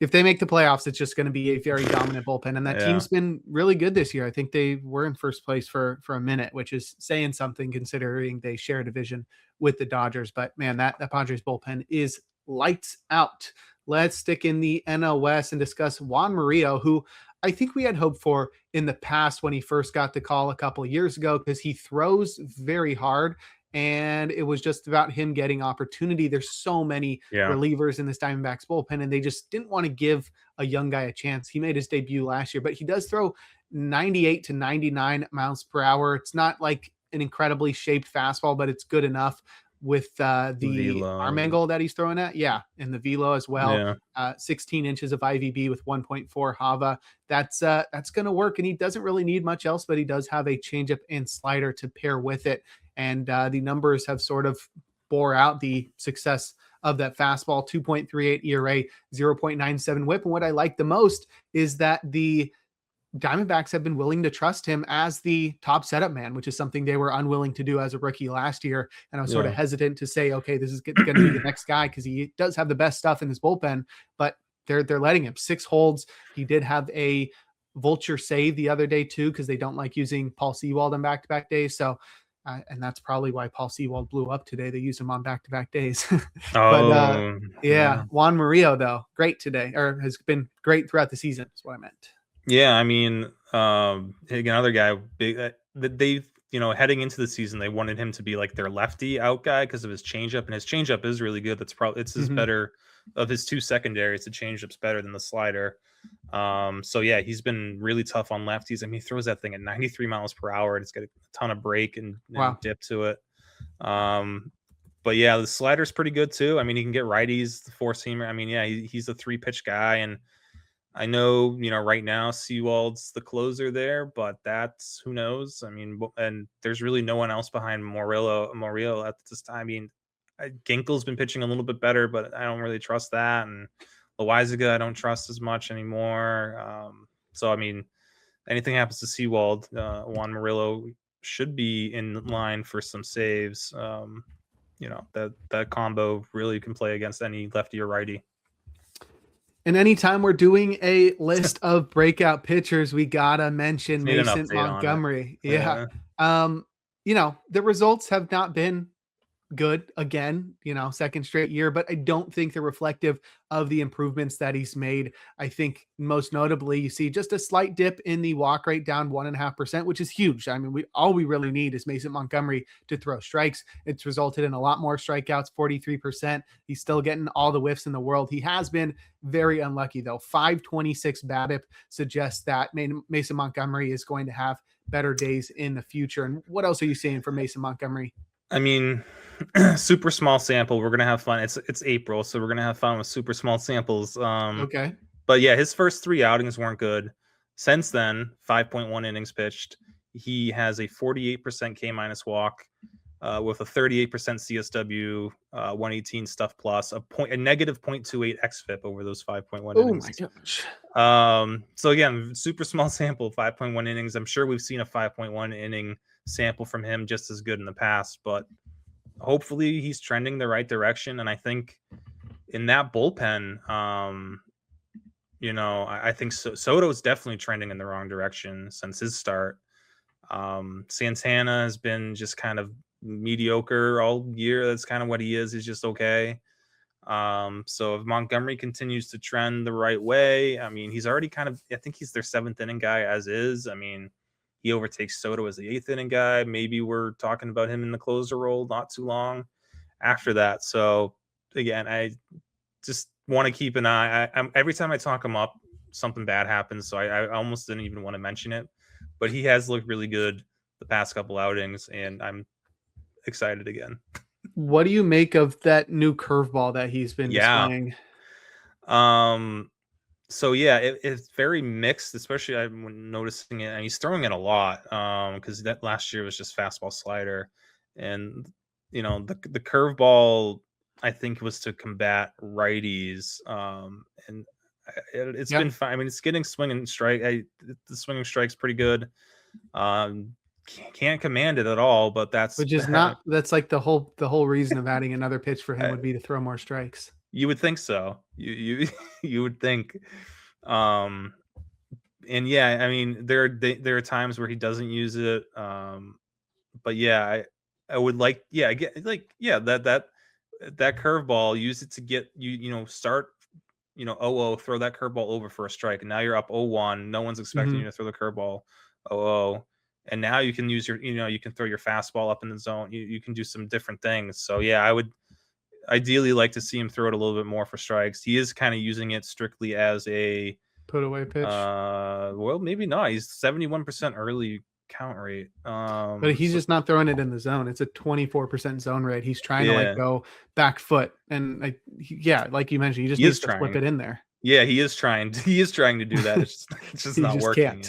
if they make the playoffs, it's just going to be a very dominant bullpen. And that team's been really good this year. I think they were in first place for a minute, which is saying something considering they share a division with the Dodgers. But man, that Padres bullpen is lights out. Let's stick in the NL West and discuss Juan Morrillo, who I think we had hoped for in the past when he first got the call a couple of years ago, because he throws very hard and it was just about him getting opportunity. There's so many relievers in this Diamondbacks bullpen, and they just didn't want to give a young guy a chance. He made his debut last year, but he does throw 98 to 99 miles per hour. It's not like an incredibly shaped fastball, but it's good enough with the arm angle that he's throwing at. Yeah. And the velo as well. 16 inches of IVB with 1.4 Hava. That's going to work. And he doesn't really need much else, but he does have a changeup and slider to pair with it. And the numbers have sort of bore out the success of that fastball. 2.38 ERA, 0.97 whip. And what I like the most is that the Diamondbacks have been willing to trust him as the top setup man, which is something they were unwilling to do as a rookie last year. And I was sort of hesitant to say, okay, this is going to be the next guy, because he does have the best stuff in his bullpen, but they're letting him 6 holds. He did have a vulture save the other day too, because they don't like using Paul Sewald on back-to-back days. So, and that's probably why Paul Sewald blew up today. They used him on back-to-back days. Juan Morrillo though, great today, or has been great throughout the season is what I meant. Yeah, I mean, another guy big that they, heading into the season, they wanted him to be like their lefty out guy because of his changeup, and his changeup is really good. It's his better of his 2 secondaries. The changeup's better than the slider. So yeah, he's been really tough on lefties. I mean, he throws that thing at 93 miles per hour, and it's got a ton of break and dip to it. But yeah, the slider's pretty good too. I mean, he can get righties, the 4-seamer. I mean, yeah, he's a 3-pitch guy, and I know, right now Sewald's the closer there, but that's, who knows? I mean, and there's really no one else behind Morrillo at this time. I mean, Ginkel's been pitching a little bit better, but I don't really trust that. And Loizaga, I don't trust as much anymore. So, I mean, anything happens to Seawald, Juan Morrillo should be in line for some saves. That combo really can play against any lefty or righty. And anytime we're doing a list of breakout pitchers, we gotta mention Mason Montgomery. Yeah. The results have not been good again, second straight year, but I don't think they're reflective of the improvements that he's made. I think most notably, you see just a slight dip in the walk rate, down 1.5%, which is huge. I mean, all we really need is Mason Montgomery to throw strikes. It's resulted in a lot more strikeouts, 43%. He's still getting all the whiffs in the world. He has been very unlucky though. 526 BABIP suggests that Mason Montgomery is going to have better days in the future. And what else are you seeing from Mason Montgomery? I mean, super small sample. We're gonna have fun. It's April, so we're gonna have fun with super small samples. Okay. But yeah, his first 3 outings weren't good. Since then, 5.1 innings pitched. He has a 48% K- walk, with a 38% CSW, 118 stuff plus, a negative 0.28 xFIP over those 5.1 innings. Oh my gosh. So again, super small sample, 5.1 innings. I'm sure we've seen a 5.1 inning sample from him just as good in the past, but hopefully he's trending the right direction. And I think in that bullpen, I think Soto's definitely trending in the wrong direction since his start. Santana has been just kind of mediocre all year. That's kind of what he is. He's just okay. So if Montgomery continues to trend the right way, I mean, he's already I think he's their 7th inning guy as is. I mean, he overtakes Soto as the 8th inning guy. Maybe we're talking about him in the closer role not too long after that. So again, I just want to keep an eye. Every time I talk him up, something bad happens. So I almost didn't even want to mention it, but he has looked really good the past couple outings, and I'm excited again. What do you make of that new curveball that he's been displaying? So yeah, it's very mixed, especially I'm noticing it, and he's throwing it a lot because that last year was just fastball slider, and the curveball I think was to combat righties, and it's been fine. I mean, it's getting swinging strike. The swinging strike's pretty good. Can't command it at all, but that's like the whole reason of adding another pitch for him would be to throw more strikes. You would think so. You would think. And yeah, I mean, there are times where he doesn't use it. But yeah, I would like, yeah, that curveball, use it to get start, 0-0, throw that curveball over for a strike, and now you're up 0-1. No one's expecting you to throw the curveball 0-0. And now you can use you can throw your fastball up in the zone. You can do some different things. So yeah, I would ideally like to see him throw it a little bit more for strikes. He is kind of using it strictly as a put away pitch. Well, maybe not. He's 71% early count rate. But he's just not throwing it in the zone. It's a 24% zone rate. He's trying to go back foot, and like you mentioned, he just needs to flip it in there. Yeah, he is trying. He is trying to do that. It's just not working.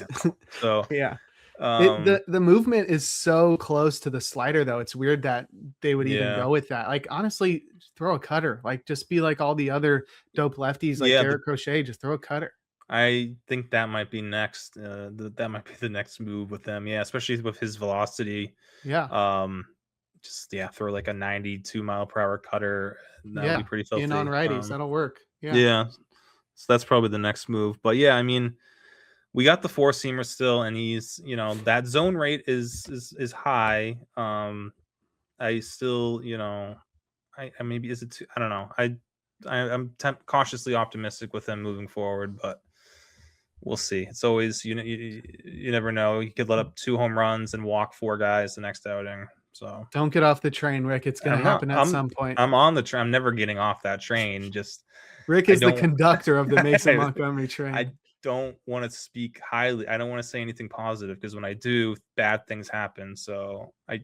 So yeah. The movement is so close to the slider, though. It's weird that they would even go with that. Like, honestly, throw a cutter. Like, just be like all the other dope lefties, like Garrett Crochet. Just throw a cutter. I think that might be next. That might be the next move with them. Yeah, especially with his velocity. Yeah. Throw like a 92 mile per hour cutter. That would be pretty filthy. In on righties, that'll work. Yeah. So that's probably the next move. But yeah, I mean, we got the 4-seamer still, and he's, that zone rate is high. I still, I maybe is it too, I don't know. I'm cautiously optimistic with him moving forward, but we'll see. It's always, you never know. He could let up 2 home runs and walk 4 guys the next outing. So don't get off the train, Rick. It's going to happen at some point. I'm on the train. I'm never getting off that train. Just Rick is the conductor of the Mason Montgomery train. I don't want to speak highly. I don't want to say anything positive, because when I do, bad things happen. So I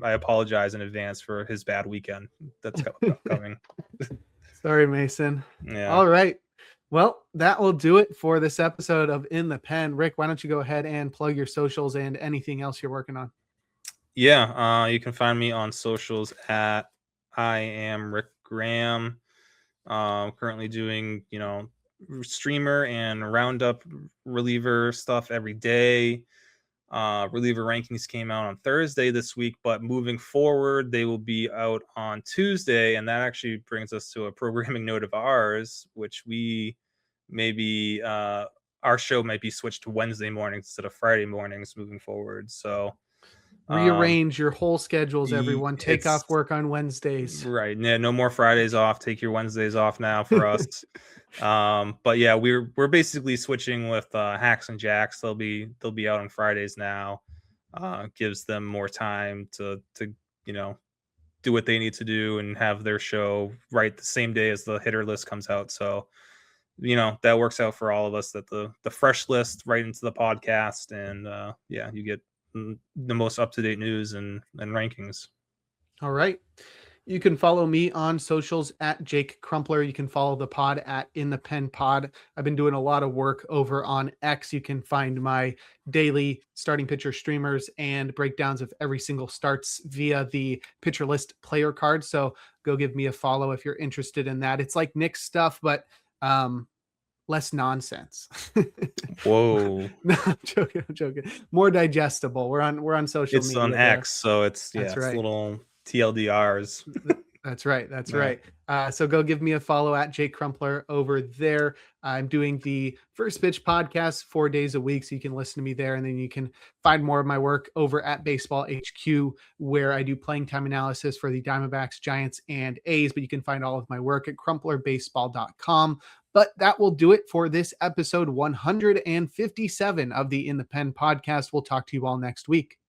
apologize in advance for his bad weekend that's coming. Sorry, Mason. Yeah. All right. Well, that will do it for this episode of In the Pen. Rick, why don't you go ahead and plug your socials and anything else you're working on? Yeah. You can find me on socials at I am Rick Graham. Currently doing, streamer and roundup reliever stuff every day. Reliever rankings came out on Thursday this week, but moving forward, they will be out on Tuesday. And that actually brings us to a programming note of ours, which we maybe, our show might be switched to Wednesday mornings instead of Friday mornings moving forward. So rearrange your whole schedules, everyone. Take off work on Wednesdays. Right. Yeah, no more Fridays off. Take your Wednesdays off now for us. But yeah, we're basically switching with Hacks and Jacks. They'll be out on Fridays now. Gives them more time to do what they need to do and have their show right the same day as the hitter list comes out. So that works out for all of us, that the fresh list right into the podcast, and you get the most up-to-date news and rankings. All right. You can follow me on socials at Jake Crumpler. You can follow the pod at In the Pen Pod. I've been doing a lot of work over on X. You can find my daily starting pitcher streamers and breakdowns of every single starts via the pitcher list player card. So go give me a follow if you're interested in that. It's like Nick's stuff, but less nonsense. Whoa. No, I'm joking. More digestible. We're on social media. It's on X, so it's right. Little TLDRs. That's right. So go give me a follow at Jake Crumpler over there. I'm doing the First Pitch podcast 4 days a week, so you can listen to me there, and then you can find more of my work over at Baseball HQ, where I do playing time analysis for the Diamondbacks, Giants, and A's. But you can find all of my work at crumplerbaseball.com. But that will do it for this episode 157 of the In the Pen podcast. We'll talk to you all next week.